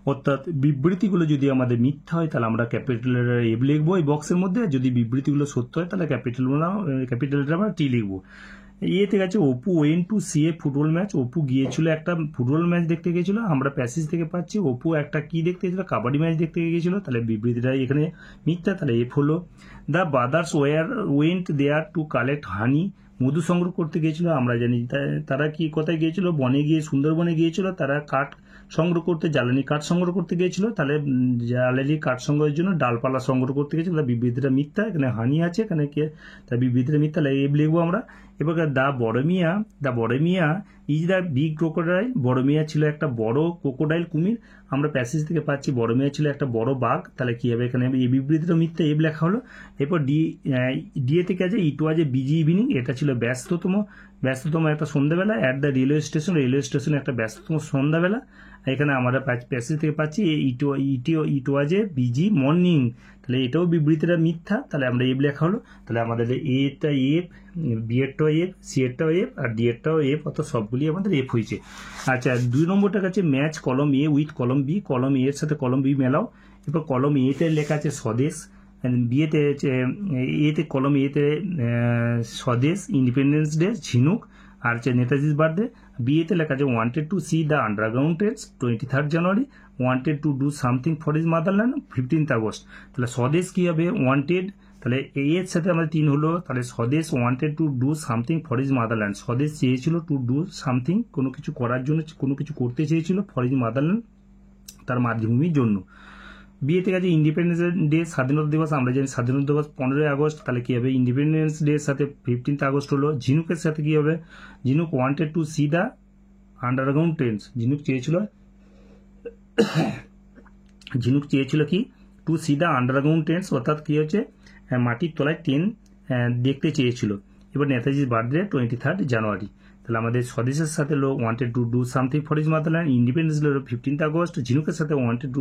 অর্থাৎ বিবৃতিগুলো যদি আমাদের মিথ্যা হয় তাহলে আমরা ক্যাপিটাল লেটার F লিখবো এই বক্সের মধ্যে, যদি বিবৃতিগুলো সত্য হয় তাহলে ক্যাপিটাল লেটার আমরা টি লিখবো। এতে গেছে Apu went to see a football match, Apu গিয়েছিল একটা ফুটবল ম্যাচ দেখতে গিয়েছিল। আমরা প্যাসেজ থেকে পাচ্ছি অপু একটা কি দেখতে গেছিল, কাবাডি ম্যাচ দেখতে গিয়েছিল, তাহলে বিবৃতিটা এখানে মিথ্যা, তাহলে F হলো। The brothers went there to collect honey, মধু সংগ্রহ করতে গিয়েছিল। আমরা জানি তারা কি কোথায় গিয়েছিল, বনে গিয়ে সুন্দরবনে গিয়েছিল, তারা কাঠ সংগ্রহ করতে, জ্বালানি কাঠ সংগ্রহ করতে গিয়েছিল, তাহলে জ্বালানি কাঠ সংগ্রহের জন্য ডালপালা সংগ্রহ করতে গিয়েছিল, তাহলে বিবৃতিটা মিথ্যা। এখানে হানি আছে, এখানে কে, তার বিবৃতিটা মিথ্যা, তাহলে F লিখবো আমরা। এবার the Baro Miya is the big crocodile, Baro Miya ছিল একটা বড় ক্রোকোডাইল কুমির। আমরা প্যাসেজ থেকে পাচ্ছি বড় মিয়া ছিল একটা বড় বাঘ, তাহলে কি হবে এখানে এই বিবৃতিটা মিথ্যা, F লেখা হলো। এরপর ডি এ থেকে আছে ইট ওয়াজ এ বিজি ইভিনিং, এটা ছিল ব্যস্ততম একটা সন্ধ্যাবেলা। অ্যাট দ্য রেলওয়ে স্টেশন একটা ব্যস্ততম সন্ধ্যাবেলা। এখানে আমরা প্যাসেজ থেকে পাচ্ছি ইট ওয়াজ এ বিজি মর্নিং, তাহলে এটাও বিবৃতিটা মিথ্যা, তাহলে আমরা F লেখা হলো। তাহলে আমাদের এটা F, বি এরটাও F, সি এরটাও F, আর ডি এরটাও F, অর্থাৎ সবগুলি আমাদের F হয়েছে। আচ্ছা, 2 নম্বরটা কাছে ম্যাচ কলম A উইথ কলম B, কলম A এর সাথে কলম B মেলাও। এরপর কলম এতে লেখা আছে স্বদেশ, বিয়েতে এতে কলম এতে স্বদেশ, ইন্ডিপেন্ডেন্স ডে, ঝিনুক, আর হচ্ছে নেতাজির বার্থডে। বিয়েতে লেখা আছে wanted to see the underground trains 23rd January, wanted to do something for his motherland 15th August. তাহলে স্বদেশ কি হবে, ওয়ান্টেড, তাহলে এর সাথে আমাদের 3 হলো, তাহলে স্বদেশ wanted to do something for his motherland, স্বদেশ চেয়েছিল টু ডু সামথিং, কোনো কিছু করার জন্য, কোনো কিছু করতে চেয়েছিল, ফর হিজ মাদারল্যান্ড, তার মাতৃভূমির জন্য। বিয়ে থেকে আছে ইন্ডিপেন্ডেন্স ডে, স্বাধীনতা দিবস, আমরা জানি স্বাধীনতা দিবস 15ই আগস্ট, তাহলে কি হবে ইন্ডিপেন্ডেন্স ডে এর সাথে 15th আগস্ট হলো। ঝিনুকের সাথে কি হবে, Jhinuk wanted to see the underground trains, Jhinuk চেয়েছিল কি to see the underground trains, অর্থাৎ কি হচ্ছে মাটির তলায় ট্রেন দেখতে চেয়েছিল। এবার নেতাজির বার্থডে 23 জানুয়ারি। তাহলে আমাদের স্বদেশের সাথে হলো wanted to do something for his motherland, independence হলো 15 আগস্ট, ঝিনুকের সাথে wanted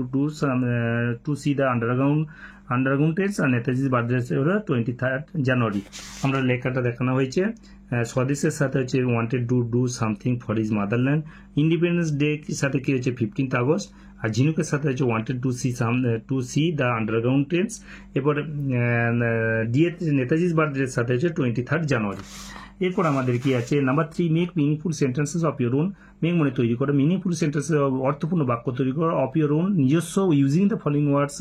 to see the underground, আর নেতাজির বার্থডে হলো 23 জানুয়ারি। আমরা লেখাটা দেখানো হয়েছে, স্বদেশের সাথে হচ্ছে wanted to do something for his motherland, independence day সাথে কি হচ্ছে 15 আগস্ট, আর ঝিনুকের সাথে হচ্ছে wanted to see the underground trains. এরপর নেতাজির বার্থডে সাথে হচ্ছে 23 জানুয়ারি। এরপর আমাদের কি আছে number 3, make meaningful sentences of your own. Make মানে তৈরি করো, মিনিংফুল সেন্টেন্সেস অর্থপূর্ণ বাক্য তৈরি করো, অফ ইউর ওন নিজস্ব, ইউজিং দ্য ফলোইং ওয়ার্ডস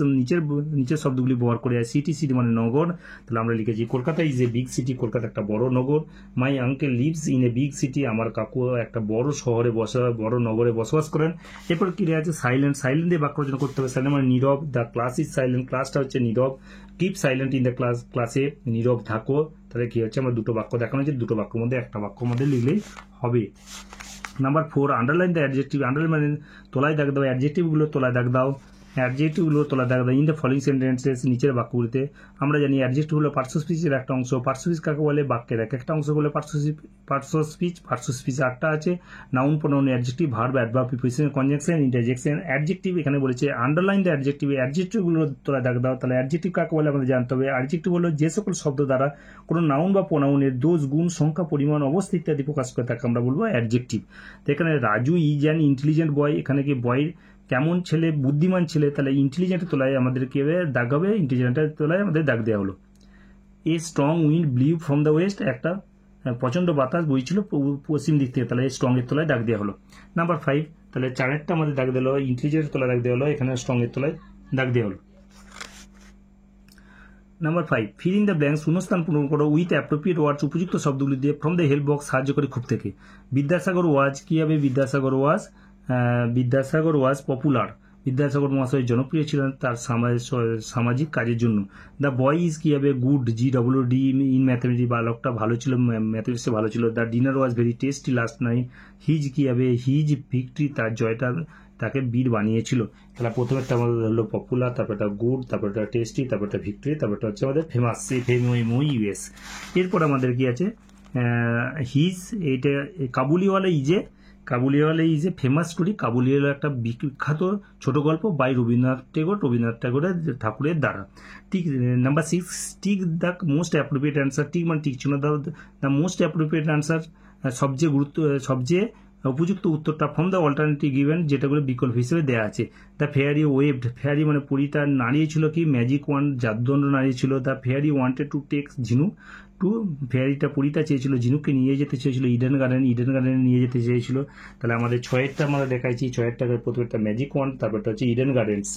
নিচের শব্দগুলি ব্যবহার করে। সিটি মানে নগর, তাহলে আমরা লিখেছি Kolkata is a big city, Kolkata একটা বড় নগর। My uncle lives in a big city, আমার কাকু একটা বড় শহরে বড় নগরে বসবাস করেন। এরপর কি আছে সাইলেন্ট দিয়ে বাক্য রচনা করতে হবে। সাইলেন্ট মানে নীরব, দ্য ক্লাস ইজ সাইলেন্ট, ক্লাসটা হচ্ছে নীরব। Keep silent in the class, ক্লাসে নীরব থাকো। তাহলে কি হচ্ছে আমরা দুটো বাক্য দেখানো হচ্ছে, দুটো বাক্যের মধ্যে একটা বাক্যের মধ্যে লিখলেই হবে। Number 4, underline the adjective. Underline মানে তোলায় দাগ দাও, অ্যাডজেক্টিভগুলো তোলায় দাগ দাও, ইন দ্য ফলোইং সেন্টেন্সেস নিচের বাক্যগুলিতে। আমরা জানি অ্যাডজেক্টিভ হলো পার্টস অফ স্পিচের একটা অংশ। পার্টস অফ স্পিচ কাকে বলে? বাক্যের একটা অংশ বলে পার্টস অফ স্পিচ 8টা আছে। Noun, pronoun, adjective, verb, adverb, preposition, conjunction, interjection. Adjective এখানে বলেছে আন্ডারলাইন দ্য অ্যাডজেক্টিভ, অ্যাডজেক্টিভগুলো তোলায় দাগ দাও। তাহলে অ্যাডজেক্টিভ কাকে বলে আমাদের জানতে হবে। অ্যাডজেক্টিভ হলো যে সকল শব্দ দ্বারা কোনো নাউন বা প্রোনাউনের দোষ, গুণ, সংখ্যা, পরিমাণ, অবস্থা ইত্যাদি প্রকাশ করে তাকে আমরা বলবো অ্যাডজেক্টিভ। তো এখানে রাজু ইজ অ্যান ইন্টেলিজেন্ট বয়, এখানে কি বয় কেমন ছেলে, বুদ্ধিমান ছেলে, তাহলে ইন্টেলিজেন্টের তোলায় আমাদের কি হবে? দাগ হবে, ইন্টেলিজেন্টের তোলায় আমাদের দাগ দেওয়া হলো। A strong wind blew from the West, একটা প্রচণ্ড বাতাস বইছিল পশ্চিম দিক থেকে, তাহলে স্ট্রংয়ের তলায় দাগ দেওয়া হলো। নাম্বার 5, তাহলে 4টা আমাদের দাগ দেওয়া হলো, ইন্টেলিজেন্টের তলায় দাগ দেওয়া হলো, এখানে স্ট্রংয়ের তলায় দাগ দেওয়া হলো। নাম্বার 5, ফিলিং দ্য ব্ল্যাঙ্কস, শূন্যস্থান পূরণ করো উইথ অ্যাপ্রোপ্রিয়েট ওয়ার্ডস, উপযুক্ত শব্দগুলি দিয়ে, ফ্রম দ্য হেল্প বক্স, সাহায্য করে খুব থেকে। বিদ্যাসাগর ওয়াজ, কি হবে? বিদ্যাসাগর ওয়াজ পপুলার, বিদ্যাসাগর মহাশয় জনপ্রিয় ছিলেন তার সামাজিক কাজের জন্য। দ্য বয় ইজ কি হবে? গুড, GWD ইন ম্যাথমেটিক্স, বালকটা ভালো ছিল, ম্যাথমেটিক্সে ভালো ছিল। The dinner was very tasty last night, his কি হবে? হিজ ভিক্টরি, তার জয়টা তাকে বীর বানিয়েছিল। তাহলে প্রথমেরটা আমাদের হলো পপুলার, তারপরটা গুড, তারপরটা টেস্টি, তারপরটা ভিক্টরি, তারপরটা হচ্ছে আমাদের ফেমাস, ইউএস। এরপর আমাদের কি আছে হিজ, এইটা Kabuliwala is a famous story, Kabuliwala একটা বিখ্যাত ছোট গল্প বাই রবীন্দ্রনাথ ঠাকুরের দ্বারা। ঠিক। Number 6, tick the most appropriate answer, tick মানে টিক চিহ্ন দাও, দ্য মোস্ট অ্যাপ্রোপ্রিয়েট অ্যান্সার, সবচেয়ে উপযুক্ত উত্তরটা, ফ্রম দ্য অল্টারনেটিভ গিভেন, যেটাগুলো বিকল্প হিসেবে দেওয়া আছে। দ্য ফেয়ারি ওয়েভড, ফেয়ারি মানে পরীটা নাড়িয়েছিল কি? ম্যাজিক ওয়ান্ড, জাদুদণ্ড নাড়িয়েছিল। The fairy wanted to take Jhinuk ফেয়ারিটা পরীটা চেয়েছিল ঝিনুককে নিয়ে যেতে চেয়েছিল ইডেন গার্ডেনে নিয়ে যেতে চেয়েছিল। তাহলে আমাদের 6এরটা আমরা দেখাইছি, 6এরটা প্রথমেরটা ম্যাজিক ওয়ান্ড, তারপরটা হচ্ছে ইডেন গার্ডেন্স।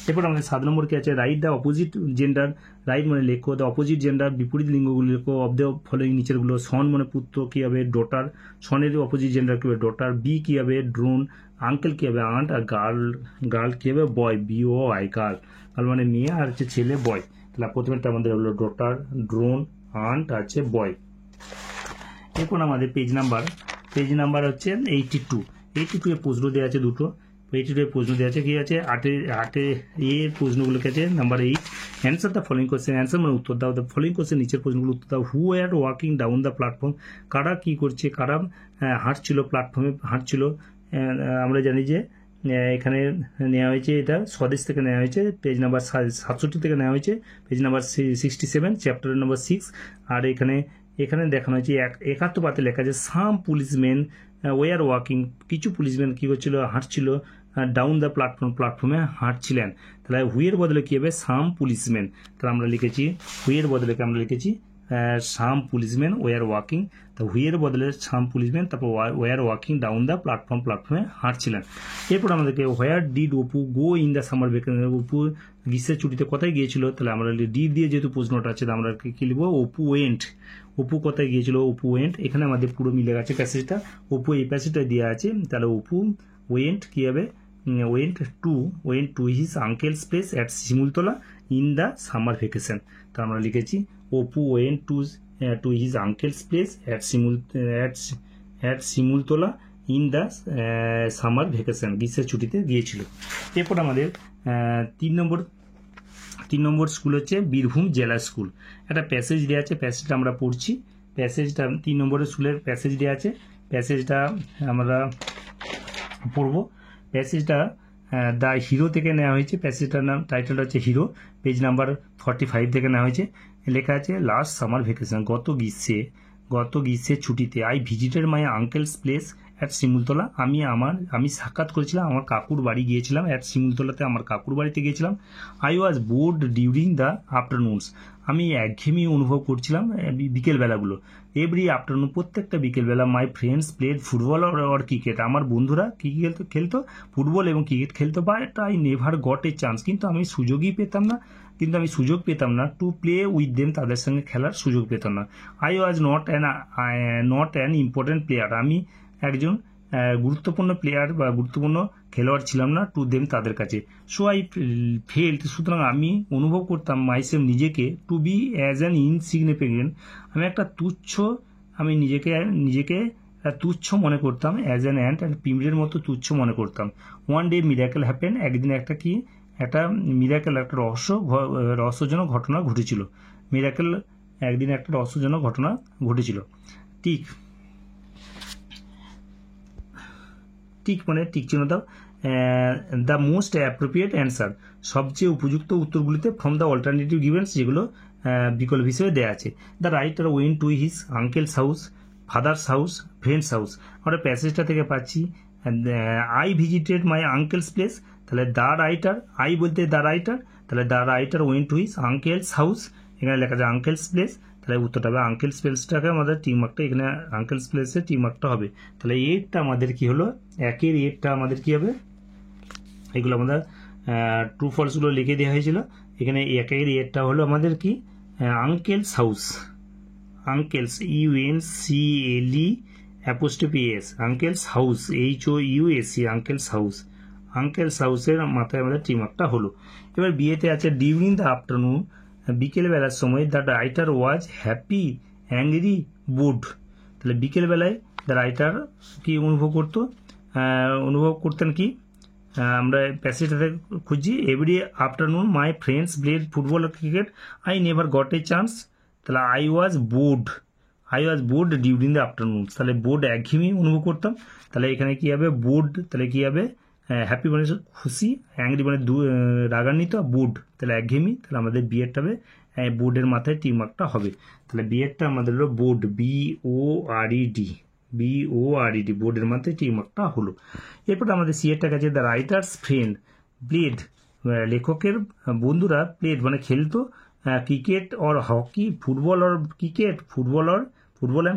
এরপর আমাদের 7 নম্বর কি আছে? Write the opposite gender, right মানে লেখো, দ্য অপোজিট জেন্ডার বিপরীত লিঙ্গগুলি লেখো, অব দ্য ফলোইং নিচেরগুলো। সন মানে পুত্র, কি হবে? ডটার, সনের অপোজিট জেন্ডার কি হবে? ডটার। বি কি হবে? ড্রোন। আঙ্কেল কি হবে? আন্ট। আর গার্ল কি হবে? বয়, BOY, গার্ল মানে মেয়ে, আর হচ্ছে ছেলে বয়। তাহলে প্রথমেরটা আমাদের হলো ডটার, ড্রোন, আন্ট আছে বয়। এরপর আমাদের পেজ নাম্বার হচ্ছে 82 এর প্রশ্ন দেওয়া আছে দুটো। 82 এর প্রশ্ন দেওয়া আছে, কি আছে? 8 এর প্রশ্নগুলো আছে। Number 8, answer the following question, answer মানে উত্তর দাও। দ্য ফলোইং কোশ্চেন, নিচের প্রশ্নগুলো উত্তর দাও। Who are walking down the platform, কারা কি করছে? কারা হাঁটছিল, প্ল্যাটফর্মে হাঁটছিল। আমরা জানি যে এখানে নেওয়া হয়েছে, এটা স্বদেশ থেকে নেওয়া হয়েছে, পেজ নাম্বার 67 থেকে নেওয়া হয়েছে, পেজ নাম্বার 67, চ্যাপ্টার নাম্বার 6। আর এখানে দেখানো হয়েছে 71 পাতে লেখা আছে সাম পুলিশম্যান ওয়ার ওয়াকিং, কিছু পুলিশম্যান কি করছিল? হাঁটছিল, ডাউন দ্য প্ল্যাটফর্মে হাঁটছিলেন। তাহলে হুইয়ের বদলে কি হবে? Some policeman. তাহলে আমরা লিখেছি হুইয়ের বদলে আমরা লিখেছি সাম পুলিশম্যান ওয়ার ওয়াকিং। তো হুইয়ের বদলে সাম পুলিশম্যান, তারপর ওয়ার ওয়াকিং ডাউন দ্য প্ল্যাটফর্মে হাঁটছিলেন। এরপর আমাদেরকে where did Apu go in the summer vacation, Apu গ্রীষ্মের ছুটিতে কোথায় গিয়েছিল? তাহলে আমরা ডিড দিয়ে যেহেতু প্রশ্নটা আছে, আমরা কি লিখবো? অপু ওয়েন্ট। অপু কোথায় গিয়েছিল? অপু ওয়েন্ট। এখানে আমাদের পুরো মিলে গেছে প্যাসেজটা, অপু এই প্যাসেজটা দেওয়া আছে। তাহলে অপু ওয়েন্ট কি হবে? Went to his uncle's place at Shimultala in the summer vacation. তো আমরা লিখেছি Apu went to his uncle's place at Shimultala in the summer vacation, গ্রীষ্মের ছুটিতে গিয়েছিল। এরপর আমাদের 3 নম্বর স্কুল হচ্ছে বীরভূম জেলা স্কুল। একটা প্যাসেজ দেওয়া আছে, প্যাসেজটা আমরা পড়ছি। প্যাসেজটা 3 নম্বরের স্কুলের প্যাসেজ দেওয়া আছে, প্যাসেজটা আমরা পড়ব। প্যাসেজটা দ্য হিরো থেকে নেওয়া হয়েছে, প্যাসেজটার নাম টাইটেলটা হচ্ছে হিরো, পেজ নাম্বার 45 থেকে নেওয়া হয়েছে। লেখা আছে লাস্ট সামার ভ্যাকেশন, গত গ্রীষ্মের ছুটিতে I visited my uncle's place at Shimultala. আমি সাক্ষাৎ করেছিলাম, আমার কাকুর বাড়ি গিয়েছিলাম, অ্যাট শিমুলতলাতে আমার কাকুর বাড়িতে গিয়েছিলাম। I was bored during the afternoons, আমি একঘেয়েমি অনুভব করছিলাম বিকেলবেলাগুলো। এভরি আফটারনুন, প্রত্যেকটা বিকেলবেলা। My friends played football or cricket, আমার বন্ধুরা কী খেলতো ফুটবল এবং ক্রিকেট খেলতো। But I never got a chance, কিন্তু আমি সুযোগ পেতাম না টু প্লে উইথ দেম, তাদের সঙ্গে খেলার সুযোগ পেতাম না। I was not an important player, আমি একজন গুরুত্বপূর্ণ প্লেয়ার বা গুরুত্বপূর্ণ খেলোয়াড় ছিলাম না টু দেম, তাদের কাছে। সো আই ফেল্ট, সুতরাং আমি অনুভব করতাম মাইসেলফ, নিজেকে, to be as an insignificant, আমি নিজেকে তুচ্ছ মনে করতাম, অ্যাজ অ্যান অ্যান্ট পিঁমড়ের মতো তুচ্ছ মনে করতাম। ওয়ান ডে মিরাকেল হ্যাপেন, একদিন একটা মিরাকেল, একটা রহস্যজনক ঘটনা ঘটেছিল। একদিন একটা রহস্যজনক ঘটনা ঘটেছিল। টিক মানে টিক চিহ্ন দাও। দ্য মোস্ট অ্যাপ্রোপ্রিয়েট অ্যান্সার, সবচেয়ে উপযুক্ত উত্তরগুলিতে ফ্রম দ্য অল্টারনেটিভ গিভেন্স, যেগুলো বিকল্প হিসেবে দেওয়া আছে। The writer went to his uncle's house, father's house, friends house. আমরা প্যাসেজটা থেকে পাচ্ছি I visited my uncle's place, তাহলে দ্য রাইটার, আই বলতে দ্য রাইটার, তাহলে the writer went to his uncle's house, এখানে লেখা আছে আঙ্কেলস প্লেস, তাহলে উত্তরটা হবে আঙ্কেলস প্লেসটাকে আমাদের টিক মার্কটা, এখানে আঙ্কেলস প্লেসে টিক মার্কটা হবে। তাহলে এরটা আমাদের কি হলো, একের এরটা আমাদের কি হবে, এগুলো আমাদের ট্রু ফলসগুলো লিখে দেওয়া হয়েছিল। এখানে একের এরটা হলো আমাদের কি, uncle's house, uncle's UNCLE apostrophe S, uncle's house HOUSE, uncle's হাউসের মাথায় আমাদের টিক মার্কটা হলো। এবার বিয়েতে আছে ডিউরিং দ্য আফটারনুন, বিকেলবেলার সময় the writer was happy, angry, bored. তাহলে বিকেলবেলায় দ্য রাইটার কি অনুভব করতেন কি, আমরা প্যাসেজটাতে খুঁজি। Every afternoon my friends played football আর cricket, I never got a chance, তাহলে I was bored during the afternoon, তাহলে বোর্ড একঘেয়েমি অনুভব করতাম। তাহলে এখানে কি হবে, বোর্ড, তাহলে কি হবে, হ্যাপি মানে খুশি, অ্যাংরি মানে রাগান্বিত, বুড তাহলে একঘেয়েমি, তাহলে আমাদের বিয়েরটা হবে বোর্ডের মাথায় টিক মার্কটা হবে। তাহলে বিয়েরটা আমাদের হলো বোর্ড, BORED, বোর্ডের মাথায় টিক মার্কটা হলো। এরপর আমাদের সিএরটা কাছে দ্য রাইটার্স ফ্রেন্ড প্লেড, লেখকের বন্ধুরা প্লেড মানে খেলতো cricket or hockey, football and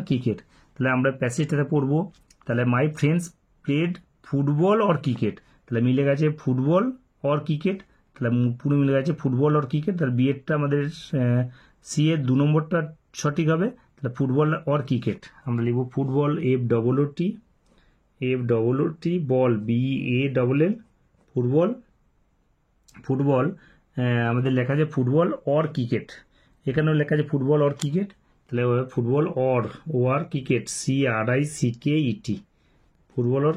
cricket. তাহলে আমরা প্যাসেজটাতে পড়বো, তাহলে মাই friends played football or cricket, তাহলে মিলে গেছে ফুটবল অর ক্রিকেট, তাহলে পুরো মিলে গেছে ফুটবল অর ক্রিকেট। তাহলে বিয়েরটা আমাদের সি এর 2 নম্বরটা সঠিক হবে, তাহলে ফুটবল অর ক্রিকেট আমরা লিখব ফুটবল, FOOT, বল, BALL, ফুটবল আমাদের লেখা আছে ফুটবল অর ক্রিকেট, এখানেও লেখা আছে ফুটবল অর ক্রিকেট, তাহলে football or cricket, CRICKET, football or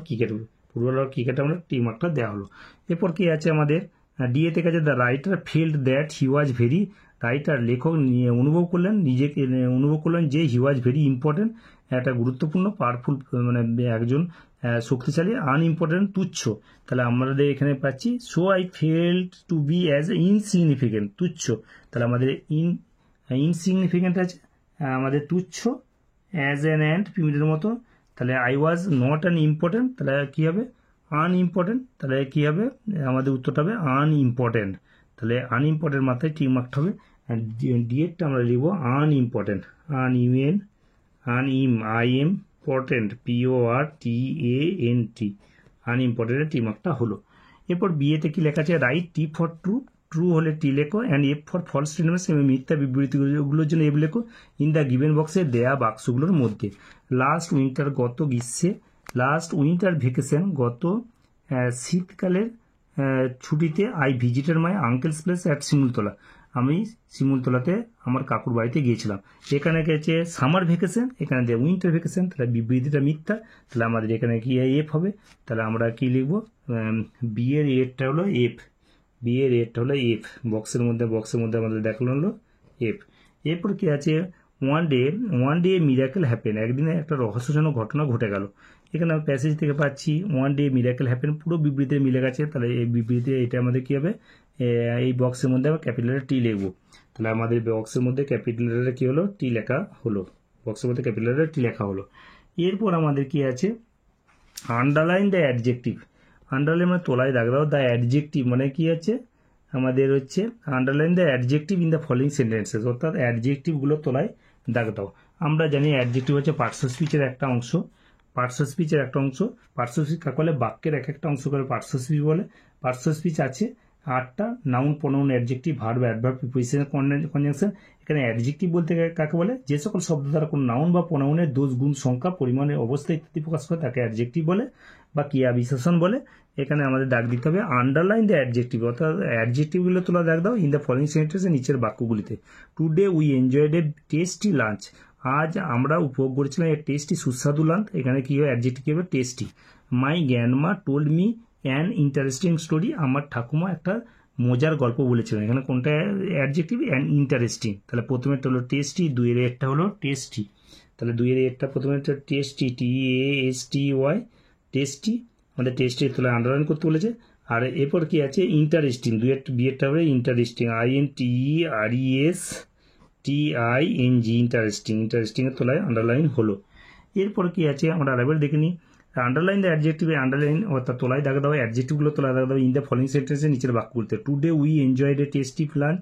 cricket আমরা টিক মার্কটা দেওয়া হলো। এরপর কি আছে আমাদের ডিএ থেকে আছে the writer field that he was very, writer লেখক অনুভব করলেন যে হি ওয়াজ ভেরি ইম্পর্টেন্ট, একটা গুরুত্বপূর্ণ পাওয়ারফুল মানে একজন শক্তিশালী, আনইম্পর্টেন্ট তুচ্ছ। তাহলে আমাদের এখানে পাচ্ছি so I felt to be as insignificant, তুচ্ছ। তাহলে আমাদের ইনসিগনিফিকেন্ট আছে আমাদের তুচ্ছ, অ্যাজ অ্যান অ্যান্ড পিমিডের মতো। তাহলে I was not an important, তাহলে কী হবে আনইম্পর্টেন্ট, তাহলে কী হবে আমাদের উত্তরটা হবে আনইম্পর্টেন্ট। তাহলে আনইম্পর্টেন্ট মাথায় টিক মার্কটা হবে। ডিএরটা আমরা লিখব আনইম্পর্টেন্ট, IMPORTANT, PORTANT, আনইম্পর্টেন্টের টিক মার্কটা হলো। এরপর বিয়েতে কি লেখা আছে রাইট T ফর ট্রু হলে টি লেখো, and F for false statements, মিথ্যা বিবৃতিগুলোর জন্য F লেখো ইন দ্য গিভেন বক্সে দেয়া বাক্সগুলোর মধ্যে। লাস্ট উইন্টার, গত গ্রীষ্মে, লাস্ট উইন্টার ভ্যাকেশন, গত শীতকালের ছুটিতে, I visited my uncle's place at Shimultala, আমি শিমুলতলাতে আমার কাকুর বাড়িতে গিয়েছিলাম। এখানে গেছে সামার ভ্যাকেশন, এখানে দেয় উইন্টার ভ্যাকেশন, তাহলে বিবৃতিটা মিথ্যা, তাহলে আমাদের এখানে কি এফ হবে। তাহলে আমরা কি লিখবো, বিয়ের এরটা হলো এফ, বক্সের মধ্যে আমাদের দেখানো হলো এফ। এরপর কি আছে ওয়ান ডে মিরাকেল হ্যাপেন, একদিনে একটা রহস্যজনক ঘটনা ঘটে গেল। এখানে আমি প্যাসেজ থেকে পাচ্ছি ওয়ান ডে মিরাকেল হ্যাপেন, পুরো বিবৃতিতে মিলে গেছে। তাহলে এই বিবৃতি এটা আমাদের কী হবে, এই বক্সের মধ্যে আমরা ক্যাপিটাল লেটার টি লিখবো। তাহলে আমাদের বক্সের মধ্যে ক্যাপিটাল লেটার কী হলো, টি লেখা হলো, বক্সের মধ্যে ক্যাপিটাল লেটার টি লেখা হলো। এরপর আমাদের কি আছে, আন্ডারলাইন দ্য অ্যাডজেক্টিভ। আন্ডারলাইন মানে তোলায় দাগ দাও, দ্য অ্যাডজেক্টিভ মানে কি আছে আমাদের হচ্ছে underline the adjective in the following sentences, অর্থাৎ অ্যাডজেক্টিভগুলো তোলায় দাগ দাও। আমরা জানি অ্যাডজেক্টিভ হচ্ছে পার্টস অফ স্পিচের একটা অংশ, পার্টস অফ স্পিচের একটা অংশ। পার্টস অফ স্পিচ কাকে বলে, বাক্যের এক একটা অংশ করে পার্টস অফ স্পিচ বলে। পার্টস অফ স্পিচ আছে 8টা, noun, pronoun, adjective, verb, adverb, preposition, conjunction. এখানে অ্যাডজেক্টিভ বলতে কাকে বলে, যে সকল শব্দ দ্বারা কোনো নাউন বা প্রোনাউনের দোষ, গুণ, সংখ্যা, পরিমাণের অবস্থা ইত্যাদি প্রকাশ করে তাকে অ্যাডজেক্টিভ বলে বা ক্রিয়া বিশেষণ বলে। এখানে আমাদের দাগ দিতে হবে আন্ডারলাইন দ্য অ্যাডজেক্টিভ, অর্থাৎ অ্যাডজেক্টিভগুলো তোলা দাগ দাও ইন দ্য ফলোইং সেন্টেন্সে, নিচের বাক্যগুলিতে। Today we enjoyed a tasty lunch, আজ আমরা উপভোগ করেছিলাম এর টেস্টি সুস্বাদু লাঞ্চ। এখানে কি হবে, অ্যাডজেক্টিভ হবে tasty. My grandma told me an interesting story, আমার ঠাকুমা একটা মজার গল্প বলেছিলেন। এখানে কোনটা অ্যাডজেক্টিভ, অ্যান্ড ইন্টারেস্টিং। তাহলে প্রথমেরটা হলো টেস্টি, দুইয়ের এরটা হলো টেস্টি। তাহলে দুইয়ের এরটা প্রথমে টেস্টি, TASTY, টেস্টি। আমাদের টেস্টি তাহলে আন্ডারলাইন করতে বলেছে। আর এরপর কি আছে, ইন্টারেস্টিং, দুইয়ের বিয়েরটা হবে ইন্টারেস্টিং, INTERESTING, ইন্টারেস্টিং। ইন্টারেস্টিংয়ের তোলায় আন্ডারলাইন হলো। এরপর কি আছে আমরা আরেকবার দেখে নিই, আন্ডারলাইন দ্য অ্যাডজেক্টিভ, আন্ডারলাইন অর্থাৎ তোলায় দাগ দাও, অ্যাডজেক্টিভগুলো তোলায় দাগ দাও ইন দ্য ফলোইং সেন্টেন্সে, নিচের বাক্যগুলিতে। Today we enjoyed a tasty lunch,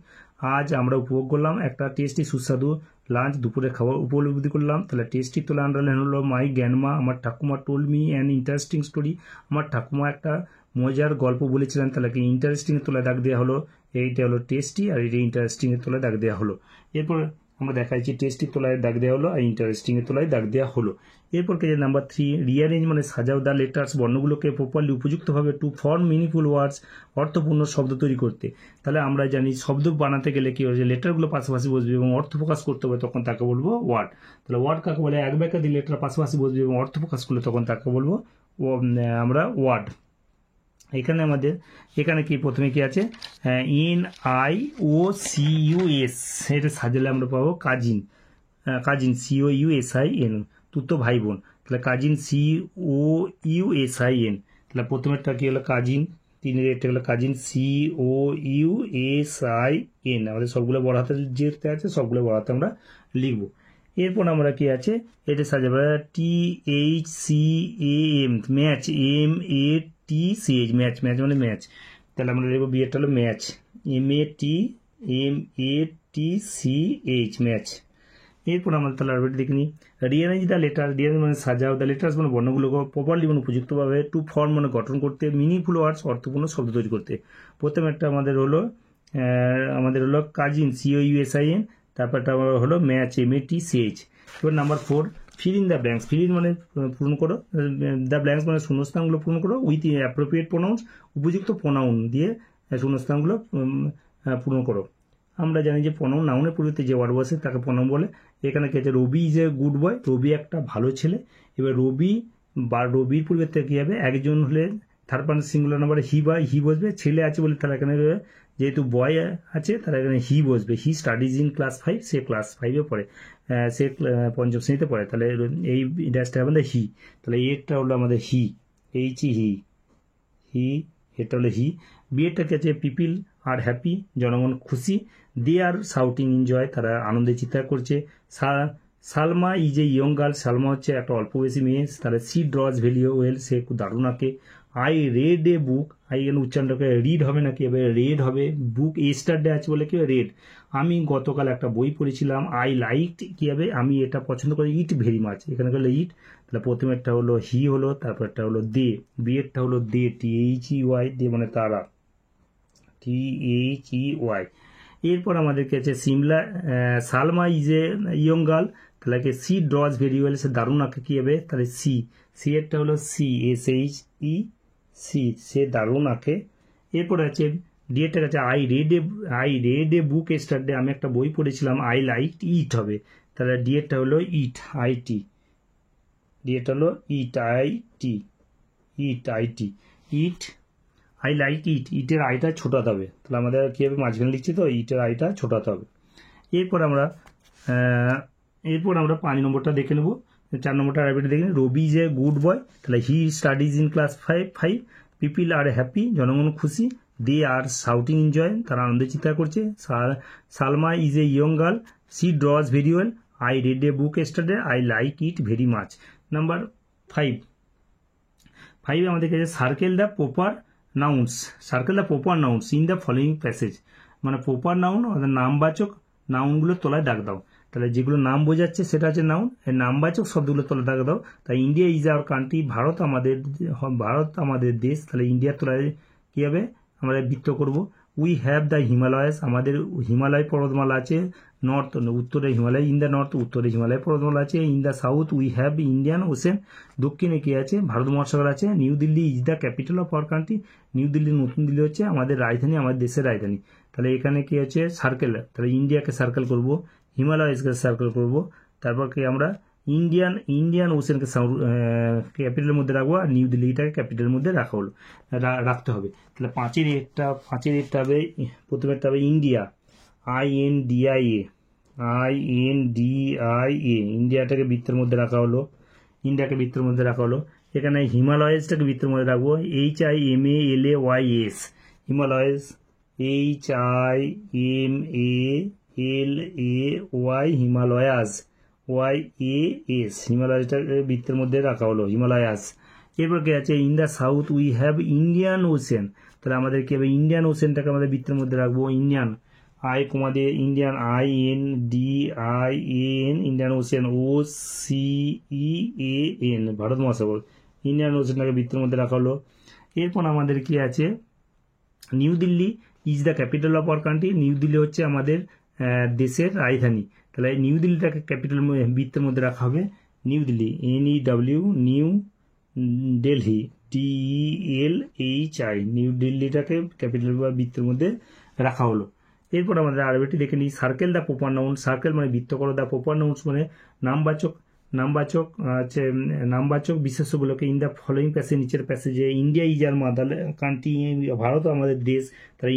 আজ আমরা উপভোগ করলাম একটা টেস্টি সুস্বাদু লাঞ্চ, দুপুরের খাবার উপলব্ধি করলাম। তাহলে টেস্টি তোলা আন্ডারলাইন হলো। মাই গ্র্যান্ডমা, আমার ঠাকুমা, told me an interesting story, আমার ঠাকুমা একটা মজার গল্প বলেছিলেন। তাহলে কি ইন্টারেস্টিংয়ের তোলায় দাগ দেওয়া হলো, এইটা হলো টেস্টি, আর এটা ইন্টারেস্টিংয়ের তোলায় দাগ দেওয়া হলো। এরপর আমরা দেখাচ্ছি টেস্টি তোলায় দাগ দেওয়া হলো আর ইন্টারেস্টিংয়ের তোলায় দাগ দেওয়া হলো। এরপর কে নাম্বার 3, রিঅ্যারেঞ্জ মানে সাজাও দ্য লেটার্স, বর্ণগুলোকে প্রপারলি উপযুক্তভাবে টু ফর্ম মিনিংফুল ওয়ার্ডস, অর্থপূর্ণ শব্দ তৈরি করতে। তাহলে আমরা জানি শব্দ বানাতে গেলে কি হয়েছে, লেটারগুলো পাশাপাশি বসবে এবং অর্থ প্রকাশ করতে হবে, তখন তাকে বলবো ওয়ার্ড। তাহলে ওয়ার্ড কাকে বলে, এক ব্যাখ্যা দিয়ে লেটার পাশাপাশি বসবে এবং অর্থ প্রকাশ করলে তখন তাকে বলবো আমরা ওয়ার্ড। এখানে কি প্রথমে কি আছে, NIOCUS, এটা সাজালে আমরা পাবো কাজিন, COUSIN, তুতো ভাই বোন। তাহলে কাজিন COUSIN। তাহলে প্রথমেরটা কি হলো কাজিন, 3-এর এটা হলো কাজিন COUSIN। আমাদের সবগুলো বড় হাতে যেতে আছে, সবগুলো বড় হাতে আমরা লিখবো। এরপর আমরা কি আছে, এটা সাজাবো THCAM, match, MATCH, match, match মানে ম্যাচ। তাহলে আমরা লিখবো বিয়েরটা হলো ম্যাচ, MATCH, ম্যাচ। এরপর আমরা তাহলে আরবিটি দেখে নিই, রিঅ্যারেঞ্জ দ্য লেটার, রিঅ্যারেঞ্জ মানে সাজাও, দ্য লেটার্স মানে বর্ণগুলোকে প্রপারলি মানে উপযুক্তভাবে, টু ফর্ম মানে গঠন করতে, মিনিংফুল ওয়ার্ডস অর্থপূর্ণ শব্দ তৈরি করতে। প্রথমে একটা আমাদের হলো কাজিন COUSIN, তারপরটা হলো ম্যাচ, MATCH। এবার number 4, fill in the blanks, fill in মানে পূরণ করো, দ্য ব্ল্যাঙ্কস মানে শূন্যস্থানগুলো পূরণ করো উইথ অ্যাপ্রোপ্রিয়েট প্রোনাউন্স, উপযুক্ত প্রোনাউন দিয়ে শূন্যস্থানগুলো পূরণ করো। আমরা জানি যে প্রোনাউন নাউনের পরিবর্তে যে ওয়ার্ড বসে তাকে প্রোনাউন বলে। এখানে কি আছে, রবি ইজ এ গুড বয়, রবি একটা ভালো ছেলে। এবার রবি বা রবির পরিবর্তে কী হবে, একজন হলে থার্ড পার্সন সিঙ্গুলার নাম্বারে হি বসবে, ছেলে আছে বলে তারা এখানে যেহেতু বয় আছে তারা এখানে হি বসবে। হি স্টাডিজ ইন ক্লাস 5, সে ক্লাস 5-এ পড়ে, সে পঞ্চম শ্রেণীতে পড়ে। তাহলে এই ড্যাশটা আমাদের হি, তাহলে এটা হলো আমাদের হি, হি, এটা হলো হি। বিয়েটা কি আছে, পিপিল আর হ্যাপি, জনগণ খুশি। দে আর শাউটিং এনজয়, তারা আনন্দে চিৎকার করছে। Salma is a young girl, Salma হচ্ছে একটা অল্প বয়সী মেয়ে। তাহলে সি ড্রজ ভেরি ওয়েল, সে খুব দারুণ আঁকে। I read a book, I এখানে উচ্চারণটা করে রিড হবে নাকি, এবার রেড হবে। বুক এস্টারডে আছে বলে কি রেড, আমি গতকাল একটা বই পড়েছিলাম। আই লাইক কি হবে, আমি এটা পছন্দ করি। ইট ভেরি মাচ, এখানে হলো ইট। তাহলে প্রথমেরটা হলো হি হলো, তারপরটা হলো দে, বিয়েরটা হলো দে, THEY, দে মানে তারা, THEY। এরপর আমাদের কাছে Salma is a young girl, তাহলে সি ড্রজ ভেরি ওয়েল, সে দারুণ আঁকে কি হবে, তাহলে সি এরটা হলো CHE, সে দারুণ আঁকে। এরপর আছে ডিএটার কাছে I read a book yesterday, আমি একটা বই পড়েছিলাম। আই লাইক ইট হবে, তাহলে ডিএটা হলো ইট, IT, ডিএটা হলো ইট, ইট। আই লাইক ইট, ইটের আইটা ছোটাতে হবে। তাহলে আমাদের কী হবে, মাঝখানে লিখছি তো, ইটের আইটা ছোটাতে হবে। এরপর আমরা এরপর আমরা 5 নম্বরটা দেখে নেব। 4 নম্বরটা আরেকবার দেখে নিই। রবি ইজ এ গুড বয়, তাহলে হি studies in class 5। People R happy, জনগণ খুশি। দে আর শাউটিং এনজয়, তারা আনন্দ চিন্তা করছে। Salma is a young girl, she draws very well. I read a book yesterday, I like it very much. Number 5 আমাদের কাছে circle the proper nouns, in the following passage. মানে proper noun অর্থাৎ নামবাচক নাউনগুলো তলায় দাগ দাও। তাহলে যেগুলো নাম বোঝাচ্ছে সেটা হচ্ছে নাউন, এই নামবাচক শব্দগুলো তলায় দাগ দাও। তাই ইন্ডিয়া ইজ আওয়ার কান্ট্রি, ভারত আমাদের দেশ। তাহলে ইন্ডিয়ার তলায় কী হবে, আমরা বৃত্ত করব। উই হ্যাভ দ্য হিমালয়াস, আমাদের হিমালয় পর্বতমালা আছে। নর্থ, উত্তরে হিমালয়। ইন দ্য নর্থ, উত্তরে হিমালয় পর্বতমালা আছে। In the south we have Indian ocean, দক্ষিণে কি আছে, ভারত মহাসাগর আছে। New Delhi is the capital of our country, new Delhi, নতুন দিল্লি হচ্ছে আমাদের রাজধানী, আমাদের দেশের রাজধানী। তাহলে এখানে কি আছে, সার্কেল। তাহলে ইন্ডিয়াকে সার্কেল করব, হিমালয়সকে সার্কেল করব, তারপর কি আমরা ইন্ডিয়ান ওশেনকে ক্যাপিটালের মধ্যে রাখবো, আর নিউ দিল্লিটাকে ক্যাপিটালের মধ্যে রাখতে হবে। তাহলে 5-এর একটা হবে, প্রথমেরটা হবে ইন্ডিয়া, INDIA, ইন্ডিয়াটাকে বৃত্তের মধ্যে রাখা হলো, এখানে হিমালয়াসটাকে বৃত্তের মধ্যে রাখবো, HIMALAYS, Himalayas, HIMALAY, Himalayas, YAS, হিমালয়াসটাকে বৃত্তের মধ্যে রাখা হলো, হিমালয়াস। এরপর কি আছে, in the south we have Indian ocean, তাহলে আমাদের কি হবে, ইন্ডিয়ান ওশেনটাকে আমাদের বৃত্তের মধ্যে রাখবো, Indian, Indian, INDIAN, Indian ocean, OCEAN, Bharat মহাসাগর। ইন্ডিয়ান ওশেনটাকে বৃত্তের মধ্যে রাখা হলো। এরপর আমাদের কি আছে, new Delhi is the capital of our country, new Delhi হচ্ছে আমাদের দেশের রাজধানী। তাহলে নিউ দিল্লিটাকে ক্যাপিটাল বৃত্তের মধ্যে রাখা হবে, New Delhi, NEW, New Delhi, DELHI, New দিল্লিটাকে ক্যাপিটাল বা বৃত্তের মধ্যে রাখা হলো। এরপর আমাদের আরবিটি দেখে নিই, circle the proper noun, circle মানে বৃত্ত করো, দ্য প্রপার নাউন্স মানে নামবাচক বিশেষ্যগুলোকে ইন দ্য ফলোয়িং প্যাসেজ, নিচের প্যাসেজে। India is our mother country, ভারত আমাদের দেশ। তাহলে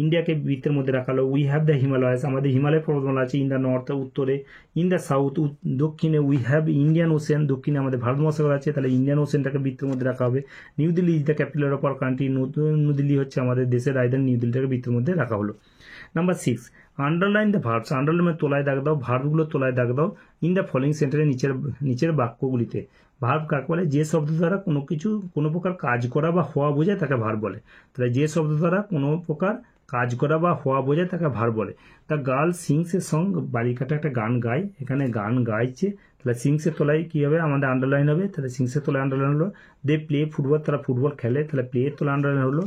ইন্ডিয়াকে বৃত্তের মধ্যে রাখা হলো। উই হ্যাভ দ্য হিমালয়াস, আমাদের হিমালয় পর্বতমালা আছে। ইন দ্য নর্থ, উত্তরে। ইন দ্য সাউথ, দক্ষিণে। উই হ্যাভ ইন্ডিয়ান ওশেন, দক্ষিণে আমাদের ভারত মহাসাগর আছে। তাহলে ইন্ডিয়ান ওশেনটাকে বৃত্তের মধ্যে রাখা হবে। New Delhi is the capital of our country, new Delhi হচ্ছে আমাদের দেশের রাজধানী, নিউ দিল্লিটাকে বৃত্তের মধ্যে রাখা হলো। Number 6, underline the verbs, underline মানে তোলায় দাগ দাও, ভার্বগুলো তোলায় দাগ দাও। ইন দ্য ফলোয়িং সেন্টেন্সে, নিচের বাক্যগুলিতে। ভার্ব কাকে বলে, যে শব্দ দ্বারা কোনো প্রকার কাজ করা বা হওয়া বোঝায় তাকে ভার্ব বলে। তাহলে যে শব্দ দ্বারা কোনো প্রকার কাজ করা বা হওয়া বোঝায় তাকে ভার্ব বলে। The girl sings a song, বালিকাটা একটা গান গায়, এখানে গান গাইছে। তাহলে সিংসের তলায় কী হবে, আমাদের আন্ডারলাইন হবে। তাহলে সিংসের তলায় আন্ডারলাইন হলো। দে প্লে ফুটবল, তারা ফুটবল খেলে। তাহলে প্লে এর তলায় আন্ডারলাইন হলো।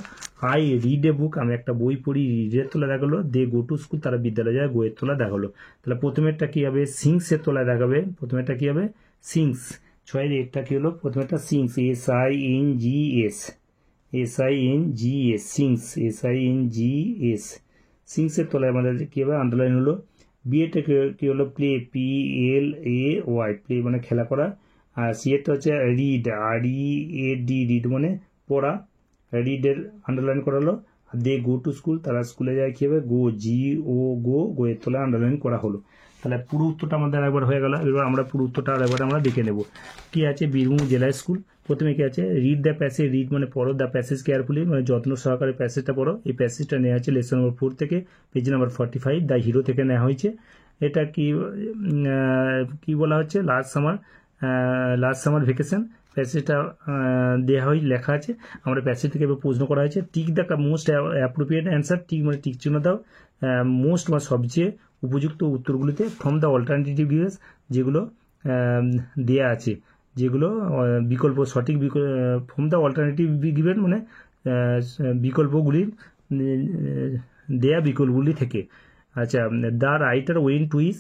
আই রিড এ বুক, আমি একটা বই পড়ি, রিডের তলায় দেখা হলো। দে গো টু স্কুল, তারা বিদ্যালয়ে যায়, গোয়ের তলায় দেখা হলো। তাহলে প্রথমেরটা কী হবে, সিংসের তলায় দেখাবে, প্রথমেরটা কী হবে, সিংস। 6-এর একটা কী হলো, প্রথমেরটা সিংস, SINGS, সিংস, SINGS, সিংসের তলায় আমাদের কী হবে, আন্ডারলাইন হলো। বিয়েটা কী হলো, প্লে, PLAY, প্লে মানে খেলা করা। আর সিয়েরটা হচ্ছে রিড, READ, রিড মানে পড়া, রিডের আন্ডারলাইন করালো। আর দে গো টু স্কুল, তারা স্কুলে যায়, কী হবে, গোয়ের তলায় আন্ডারলাইন করা হলো। তাহলে পুরো উত্তরটা আমাদের একবার হয়ে গেল। এবার আমরা পুরো উত্তরটা আরেকবার আমরা দেখে নেব। কি আছে, বীরভূম জেলা স্কুল। প্রথমে কি আছে, রিড দ্য প্যাসেজ, রিড মানে পড়ো, দ্য প্যাসেজ কেয়ারফুলি মানে যত্ন সহকারে প্যাসেজটা পড়ো। এই প্যাসেজটা নেওয়া হয়েছে লেসন নম্বর 4 থেকে, পেজ নাম্বার 45, দ্য হিরো থেকে নেওয়া হয়েছে। এটা কি বলা হচ্ছে, লাস্ট সামার ভ্যাকেশন প্যাসেজটা লেখা আছে। আমরা প্যাসেজ থেকে এবার প্রশ্ন করা হয়েছে, tick the most appropriate answer, tick মানে টিক চিহ্ন দাও, মোস্ট মানে সবচেয়ে উপযুক্ত উত্তরগুলিতে, ফ্রম দ্য অল্টারনেটিভ গিভেন্স, যেগুলো দেয়া আছে, যেগুলো বিকল্প, সঠিক ফ্রম দ্য অল্টারনেটিভ গিভেন মানে বিকল্পগুলির দেয়া বিকল্পগুলি থেকে। আচ্ছা, the writer went to his,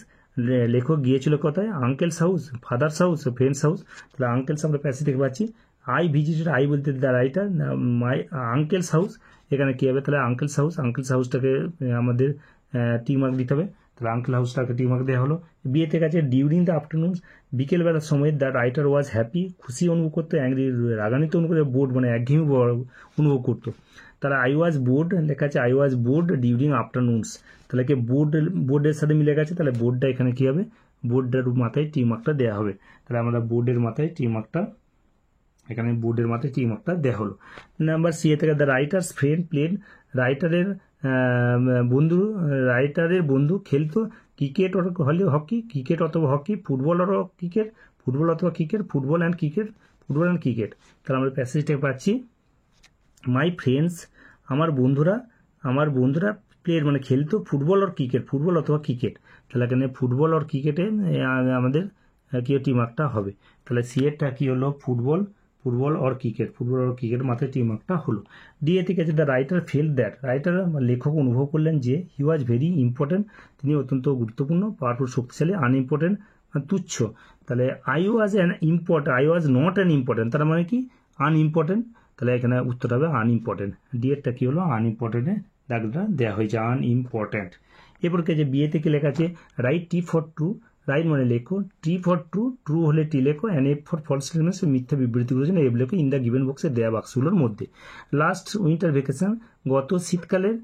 লেখক গিয়েছিল কোথায়, uncle's house, father's house, friends house. তাহলে আঙ্কেলস আমরা প্যাসেজ থেকে পাচ্ছি। আই ভিজিটেড, আই বলতে the writer, my uncle's house, এখানে কী হবে, তাহলে আঙ্কেলস হাউসটাকে আমাদের টিক মার্ক দিতে হবে। তাহলে আঙ্কেল হাউসটাকে টিক মার্ক দেওয়া হলো। বিয়ে থেকে আছে, ডিউরিং দ্য আফটারনুন, বিকেলবেলার সময়, দ্য রাইটার ওয়াজ হ্যাপি, খুশি অনুভব করতো, অ্যাংরি রাগান্বিত অনুভব করতো, বোর্ড মানে একঘেয়েমি অনুভব করতো। তাহলে আই ওয়াজ বোর্ড লেখা আছে, আই ওয়াজ বোর্ড ডিউরিং আফটারনুনস, তাহলে কি বোর্ডের সাথে মিলে গেছে, তাহলে বোর্ডটা এখানে কী হবে, বোর্ডের মাথায় টিক মার্কটা দেওয়া হবে। তাহলে আমরা বোর্ডের মাথায় টিক মার্কটা, এখানে বোর্ডের মাথায় টিক মার্কটা দেওয়া হলো। নাম্বার সি থেকে দ্য রাইটার্স ফ্রেন্ড প্লেড, রাইটারের বন্ধু খেলতো ক্রিকেট হলে হকি, ক্রিকেট অথবা hockey, football or cricket, football অথবা cricket, football and cricket, football and cricket. তাহলে আমরা প্যাসেজটা পাচ্ছি মাই ফ্রেন্ডস, আমার বন্ধুরা প্লেয়ার মানে খেলতো ফুটবল আর ক্রিকেট, ফুটবল অথবা ক্রিকেট। তাহলে এখানে ফুটবল আর ক্রিকেটে আমাদের কি টিম মার্কটা হবে। তাহলে সি এরটা কি হলো ফুটবল আর ক্রিকেট, ফুটবল আর ক্রিকেট মাথায় টিম মার্কটা হলো। ডি এ থেকে আছে the writer felt that, writer লেখক অনুভব করলেন যে হি ওয়াজ ভেরি ইম্পর্টেন্ট, তিনি অত্যন্ত গুরুত্বপূর্ণ, পাওয়ারফুল শক্তিশালী, আনইম্পর্টেন্ট তুচ্ছ। তাহলে I was not an important, তার মানে কি আনইম্পর্টেন্ট। তাহলে এখানে উত্তরটা হবে আনইম্পর্টেন্ট। ডি এরটা কি হলো আনইম্পর্টেন্টে দাগটা দেওয়া হয়েছে আনইম্পর্টেন্ট। এরপর কে যে বিয়ে থেকে লেখা আছে write T for true, write মানে লেখো, টি ফর ট্রু, ট্রু হলে টি লেখো, and F for false statements মিথ্যা বিবৃতি করেছেন এফ লেখো ইন দ্য গিভেন বক্সে দেওয়া বাক্সগুলোর মধ্যে। লাস্ট উইন্টার ভ্যাকেশন, গত শীতকালের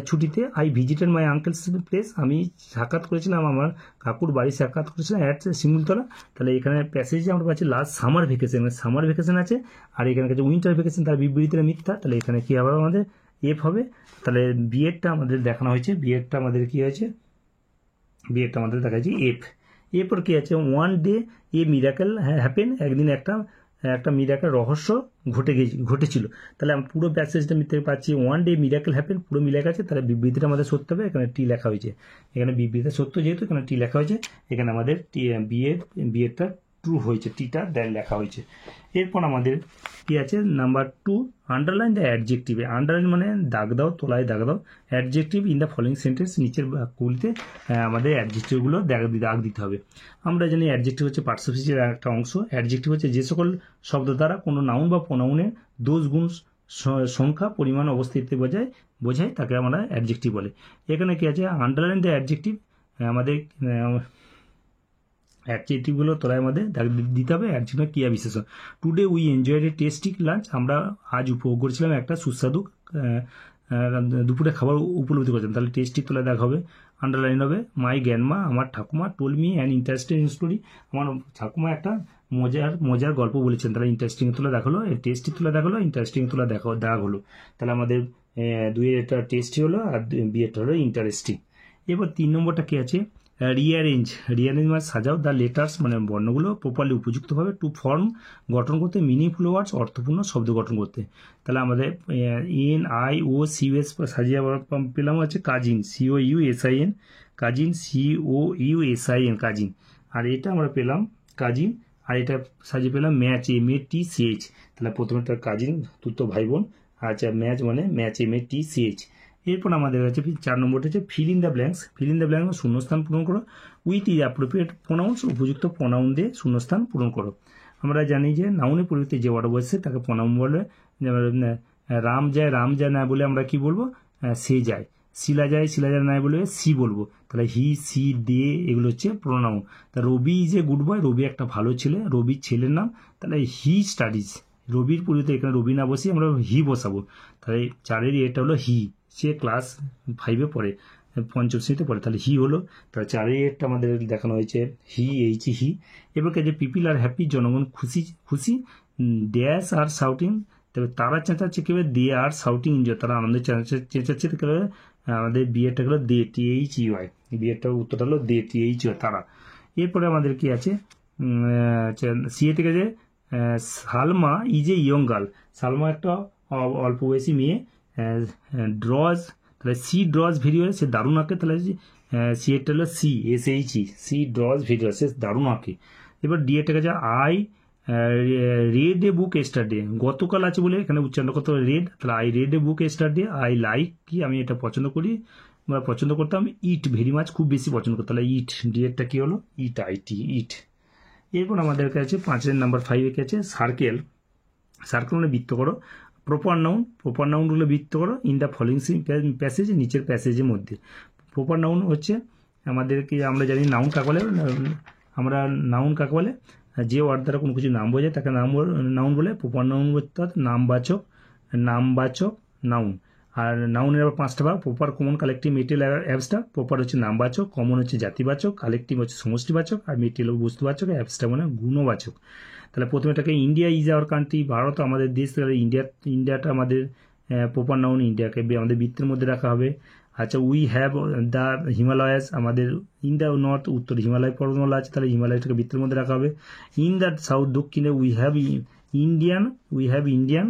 ছুটিতে I visited my uncle's place, আমি সাক্ষাৎ করেছিলাম আমার কাকুর বাড়ি সাক্ষাৎ করেছিলাম অ্যাট শিমুলতলা। তাহলে এখানে প্যাসেজে আমরা পাচ্ছি লাস্ট সামার ভ্যাকেশন আছে, আর এখানে কাছে উইন্টার ভ্যাকেশন, তার বিবৃতিটা মিথ্যা। তাহলে এখানে কি হবে আমাদের এফ হবে। তাহলে বিএডটা আমাদের দেখানো হয়েছে, বিএডটা আমাদের কি হয়েছে, বিএডটা আমাদের দেখা যাচ্ছে এফ। এরপর কি আছে ওয়ান ডে এ মিরাকেল হ্যাপেন, একদিন একটা মিরাকেল রহস্য ঘটেছিল। তাহলে আমি পুরো প্যাসেজটা মিথ্যে পাচ্ছি ওয়ান ডে মিরাকেল হ্যাপেন, পুরো মিলাক আছে। তাহলে বিবৃতিটা আমাদের সত্য হবে, এখানে টি লেখা হয়েছে, এখানে বিবৃতিটা সত্য যেহেতু এখানে টি লেখা হয়েছে, এখানে আমাদের বিএডটা ট্রু হয়েছে, টিটা লেখা হয়েছে। এরপর আমাদের কি আছে number 2 underline the adjective, underline মানে দাগ দাও, তোলায় দাগ দাও, adjective in the following sentence, নিচের বাক্যগুলিতে আমাদের অ্যাডজেক্টিভগুলো দাগ দিতে হবে। আমরা জানি অ্যাডজেক্টিভ হচ্ছে পার্টসিপিয়েন্টের একটা অংশ। অ্যাডজেক্টিভ হচ্ছে যে সকল শব্দ দ্বারা কোনো নাউন বা প্রোনাউনের দোষ, গুণ, সংখ্যা, পরিমাণ, অবস্থিতি বোঝায় তাকে আমরা অ্যাডজেক্টিভ বলে। এখানে কি আছে আন্ডারলাইন দ্য অ্যাডজেক্টিভ, আমাদের অ্যাডজেক্টিভগুলো তোলায় আমাদের দাগ দিতে হবে। অ্যাডজেক্টিভ ক্রিয়া বিশেষণ। Today we enjoyed a tasty lunch, আমরা আজ উপভোগ করেছিলাম একটা সুস্বাদু দুপুরে খাবার উপলব্ধি করেছিলাম। তাহলে টেস্টি তোলায় দাগ হবে, আন্ডারলাইন হবে। মাই গ্র্যান্ডমা, আমার ঠাকুমা, told me an interesting story, আমার ঠাকুমা একটা মজার গল্প বলেছেন। তাহলে ইন্টারেস্টিং তোলা দাগ হলো, টেস্টি তোলা দাগ হলো, ইন্টারেস্টিং তোলা দাগ হলো। তাহলে আমাদের দুইয়ের একটা টেস্টি হলো আর বিয়েটা হলো ইন্টারেস্টিং। এবার 3 নম্বরটা কি আছে রিঅ্যারেঞ্জ মানে সাজাও দ্য লেটার্স মানে বর্ণগুলো প্রপারলি উপযুক্তভাবে, টু ফর্ম গঠন করতে, মিনিংফুল ওয়ার্ডস অর্থপূর্ণ শব্দ গঠন করতে। তাহলে আমাদের NIOCUS সাজিয়ে পেলাম হচ্ছে cousin, COUSIN cousin, COUSIN cousin, আর এটা আমরা পেলাম কাজিন, আর এটা সাজিয়ে পেলাম ম্যাচ, MATCH। তাহলে প্রথমে তার কাজিন তুতো ভাই বোন, আচ্ছা ম্যাচ মানে ম্যাচ MATCH। এরপর আমাদের কাছে 4 নম্বরটা হচ্ছে ফিল ইন দ্য ব্ল্যাঙ্কস, শূন্যস্থান পূরণ করো, উইথ ইজ অ্যাপ্রোপ্রিয়েট প্রোনাউন্স, উপযুক্ত প্রোনাউন দিয়ে শূন্যস্থান পূরণ করো। আমরা জানি যে নাউনের পরিবর্তে যে ওয়ার্ড বসে তাকে প্রোনাউন বলে। রাম যায় না বলে আমরা কি বলবো সে যায়, শিলা যায় না বলে সি বলবো। তাহলে হি, সি, দে এগুলো হচ্ছে প্রোনাউন। তা রবি ইজ এ গুড বয়, রবি একটা ভালো ছেলে, রবির ছেলের নাম। তাহলে হি স্টাডিজ, রবির পরিবর্তে এখানে রবি না বসিয়ে আমরা হি বসাবো। তাহলে 4 এটা হলো হি, সে ক্লাস 5-এ পড়ে, 5ম শ্রেণীতে পড়ে, তাহলে হি হলো। তাহলে 4 এটা আমাদের দেখানো হয়েছে হি। এবার যে পিপিল আর হ্যাপি, জনগণ খুশি, ড্যাশ আর শাউটিং, তবে তারা চেঁচাচ্ছে কেউ, দে আর শাউটিং এনজয়, তারা আনন্দে চেঁচাচ্ছে কেউ। আমাদের বিয়েটা হলো দে, THEY, বিয়েটার উত্তরটা হলো দে, THEY তারা। এরপরে আমাদের কি আছে সিএ থেকে যে Salma is a young girl, Salma একটা অল্প বয়সী মেয়ে। ড্রজ, তাহলে সি ড্রজ ভেরি ওয়েল, সে দারুণ আঁকে। তাহলে সি এরটা হলো CSHE, C draws very well, সে দারুণ আঁকে। এবার ডি এরটা কাছে I read a book yesterday, গতকাল আছে বলে এখানে উচ্চারণ করতে হবে রেড। তাহলে I read a book yesterday, I like কি আমি এটা পছন্দ করি বা পছন্দ করতাম, ইট ভেরি মাছ খুব বেশি পছন্দ করতাম। তাহলে ইট, ডি এরটা কি হলো ইট। এরপর আমাদের কাছে 5 নাম্বার 5 আছে সার্কেল মানে বৃত্ত করো। প্রপার নাউনগুলো বৃত্ত করো ইন দ্য ফলোইং প্যাসেজ, নিচের প্যাসেজের মধ্যে। প্রপার নাউন হচ্ছে আমাদেরকে, আমরা জানি নাউন কাকে বলে, যে ওয়ার্ড দ্বারা কোনো কিছু নাম বোঝায় তাকে নাউন বলে। প্রপার নাউন অর্থাৎ নামবাচক নাউন। আর নাউনের আবার 5টা ভাগ, proper, common, collective, material, abstract. Proper হচ্ছে নামবাচক, কমন হচ্ছে জাতিবাচক, কালেকটিভ হচ্ছে সমষ্টিবাচক, আর মেটেরিয়াল বস্তুবাচক, অ্যাবস্ট্রা মানে গুণবাচক। তাহলে প্রথমে এটাকে ইন্ডিয়া ইজ আওয়ার কান্ট্রি, ভারত আমাদের দেশ। তাহলে ইন্ডিয়াটা আমাদের প্রপার নাউন, ইন্ডিয়াকে আমাদের বৃত্তের মধ্যে রাখা হবে। আচ্ছা, উই হ্যাভ দ্য হিমালয়াস, আমাদের ইন দ্য নর্থ, উত্তর হিমালয় পর্বতমালা আছে, তাহলে হিমালয়টাকে বৃত্তের মধ্যে রাখা হবে। ইন দ্য সাউথ, দক্ষিণে উই হ্যাভ ইন্ডিয়ান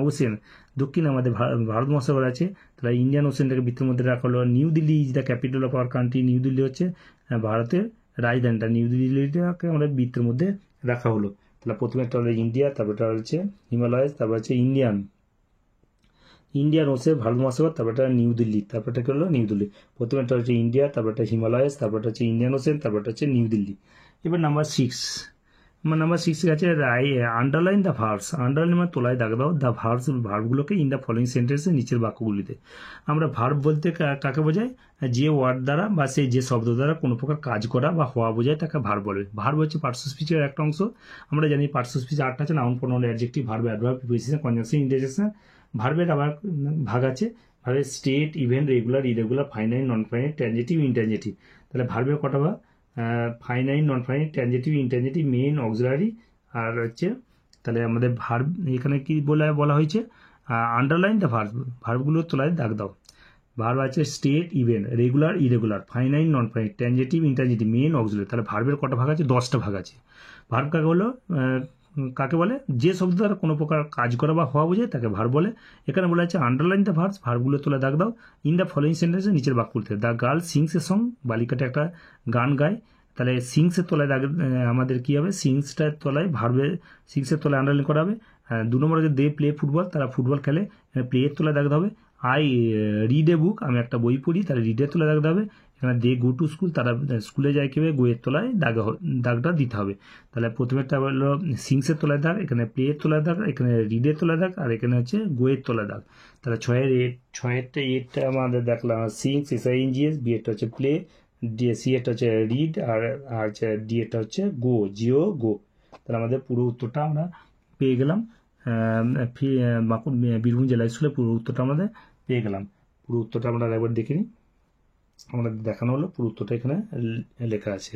ওশেন, দক্ষিণে আমাদের ভারত মহাসাগর আছে, তাহলে ইন্ডিয়ান ওশেনটাকে বৃত্তের মধ্যে রাখা হলো। New Delhi is the capital of our country, new Delhi হচ্ছে ভারতের রাজধানীটা, নিউ দিল্লিটাকে আমরা বৃত্তের মধ্যে রাখা হলো। তাহলে প্রথমে একটা হলো ইন্ডিয়া, তারপরটা হচ্ছে হিমালয়, তারপর হচ্ছে ইন্ডিয়ান ওশেন, ভারত মহাসাগর, তারপরটা নিউ দিল্লি, তারপরটা কি হলো নিউ দিল্লি। প্রথমে একটা হচ্ছে ইন্ডিয়া, তারপরটা হিমালয়াস, তারপরটা হচ্ছে ইন্ডিয়ান ওশেন, তারপরটা হচ্ছে নিউ দিল্লি। এবার নাম্বার 6 আছে আন্ডারলাইন দ্য ভার্বস, আন্ডারলাইন মানে তোলায় দাগ দাও, দ্য ভার্বগুলোকে ইন দ্য ফলোইং সেন্টেন্সে, নিচের বাক্যগুলিতে। আমরা ভার্ব বলতে কাকে বোঝায়, যে ওয়ার্ড দ্বারা বা সেই যে শব্দ দ্বারা কোনো প্রকার কাজ করা বা হওয়া বোঝায় তাকে ভার্ব বলে। ভার্ব হচ্ছে পার্টস অফ স্পিচের একটা অংশ। আমরা জানি পার্টস অফ স্পিচ 8টা আছে, noun, pronoun, adjective, verb, adverb, preposition, conjunction, interjection. ভার্বের আবার ভাগ আছে, ভার্বের state, event, regular, irregular, finite, non finite, transitive, intransitive. তাহলে ভার্বের কটা ভাগ, finite, non finite, transitive, intransitive, main, auxiliary, আর হচ্ছে তাহলে আমাদের ভার্ব এখানে কি বলা হয়েছে, আন্ডারলাইন দ্য ভার্বগুলো তোলায় দাগ দাও। ভার্ব আছে state, event, regular, irregular, finite, non finite, transitive, intransitive, main, auxiliary. তাহলে ভার্বের কটা ভাগ আছে, 10টা ভাগ আছে। ভার্ব কাকে বলে, যে শব্দ দ্বারা কোনো প্রকার কাজ করা বা হওয়া বোঝায় তাকে ভার্ব বলে। এখানে বলা হচ্ছে আন্ডারলাইন দ্য ভার্বগুলো তোলা দাগ দাও ইন দ্য ফলোইং সেন্টেন্সে, নিচের বাক্যগুলিতে। The girl sings a song, বালিকাটা একটা গান গায়। তাহলে সিংসের তলায় দাগ আমাদের কী হবে, সিংসটার তলায় ভার্বের, সিংসের তলায় আন্ডারলাইন করা হবে। 2 নম্বর হচ্ছে দে প্লে ফুটবল, তারা ফুটবল খেলে, প্লেয়ের তলায় দাগ হবে। আই রিড এ বুক, আমি একটা বই পড়ি, তাহলে রিডের তলায় দাগ হবে। এখানে দে গো টু স্কুল, তারা স্কুলে যায় কীভাবে, গোয়ের তলায় দাগটা দিতে হবে। তাহলে প্রথমে একটা হলো সিংসের তলায় দাগ, এখানে প্লেয়ের তলায় দাগ, এখানে রিডের তলায় দাগ, আর এখানে হচ্ছে গোয়ের তলায় দাগ। তাহলে 6-এরটা 8টা আমাদের দেখলাম, সিংস, SINGS, বিয়েরটা হচ্ছে প্লে, সি এটা হচ্ছে রিড, আর হচ্ছে ডি এটা হচ্ছে গো, জিও গো। তাহলে আমাদের পুরো উত্তরটা আমরা পেয়ে গেলাম। বীরভূম জেলা স্কুলে পুরো উত্তরটা আমাদের পেয়ে গেলাম। পুরো উত্তরটা আমরা একবার দেখে নিই, আমাদের দেখানো হলো, পুরো উত্তরটা এখানে লেখা আছে।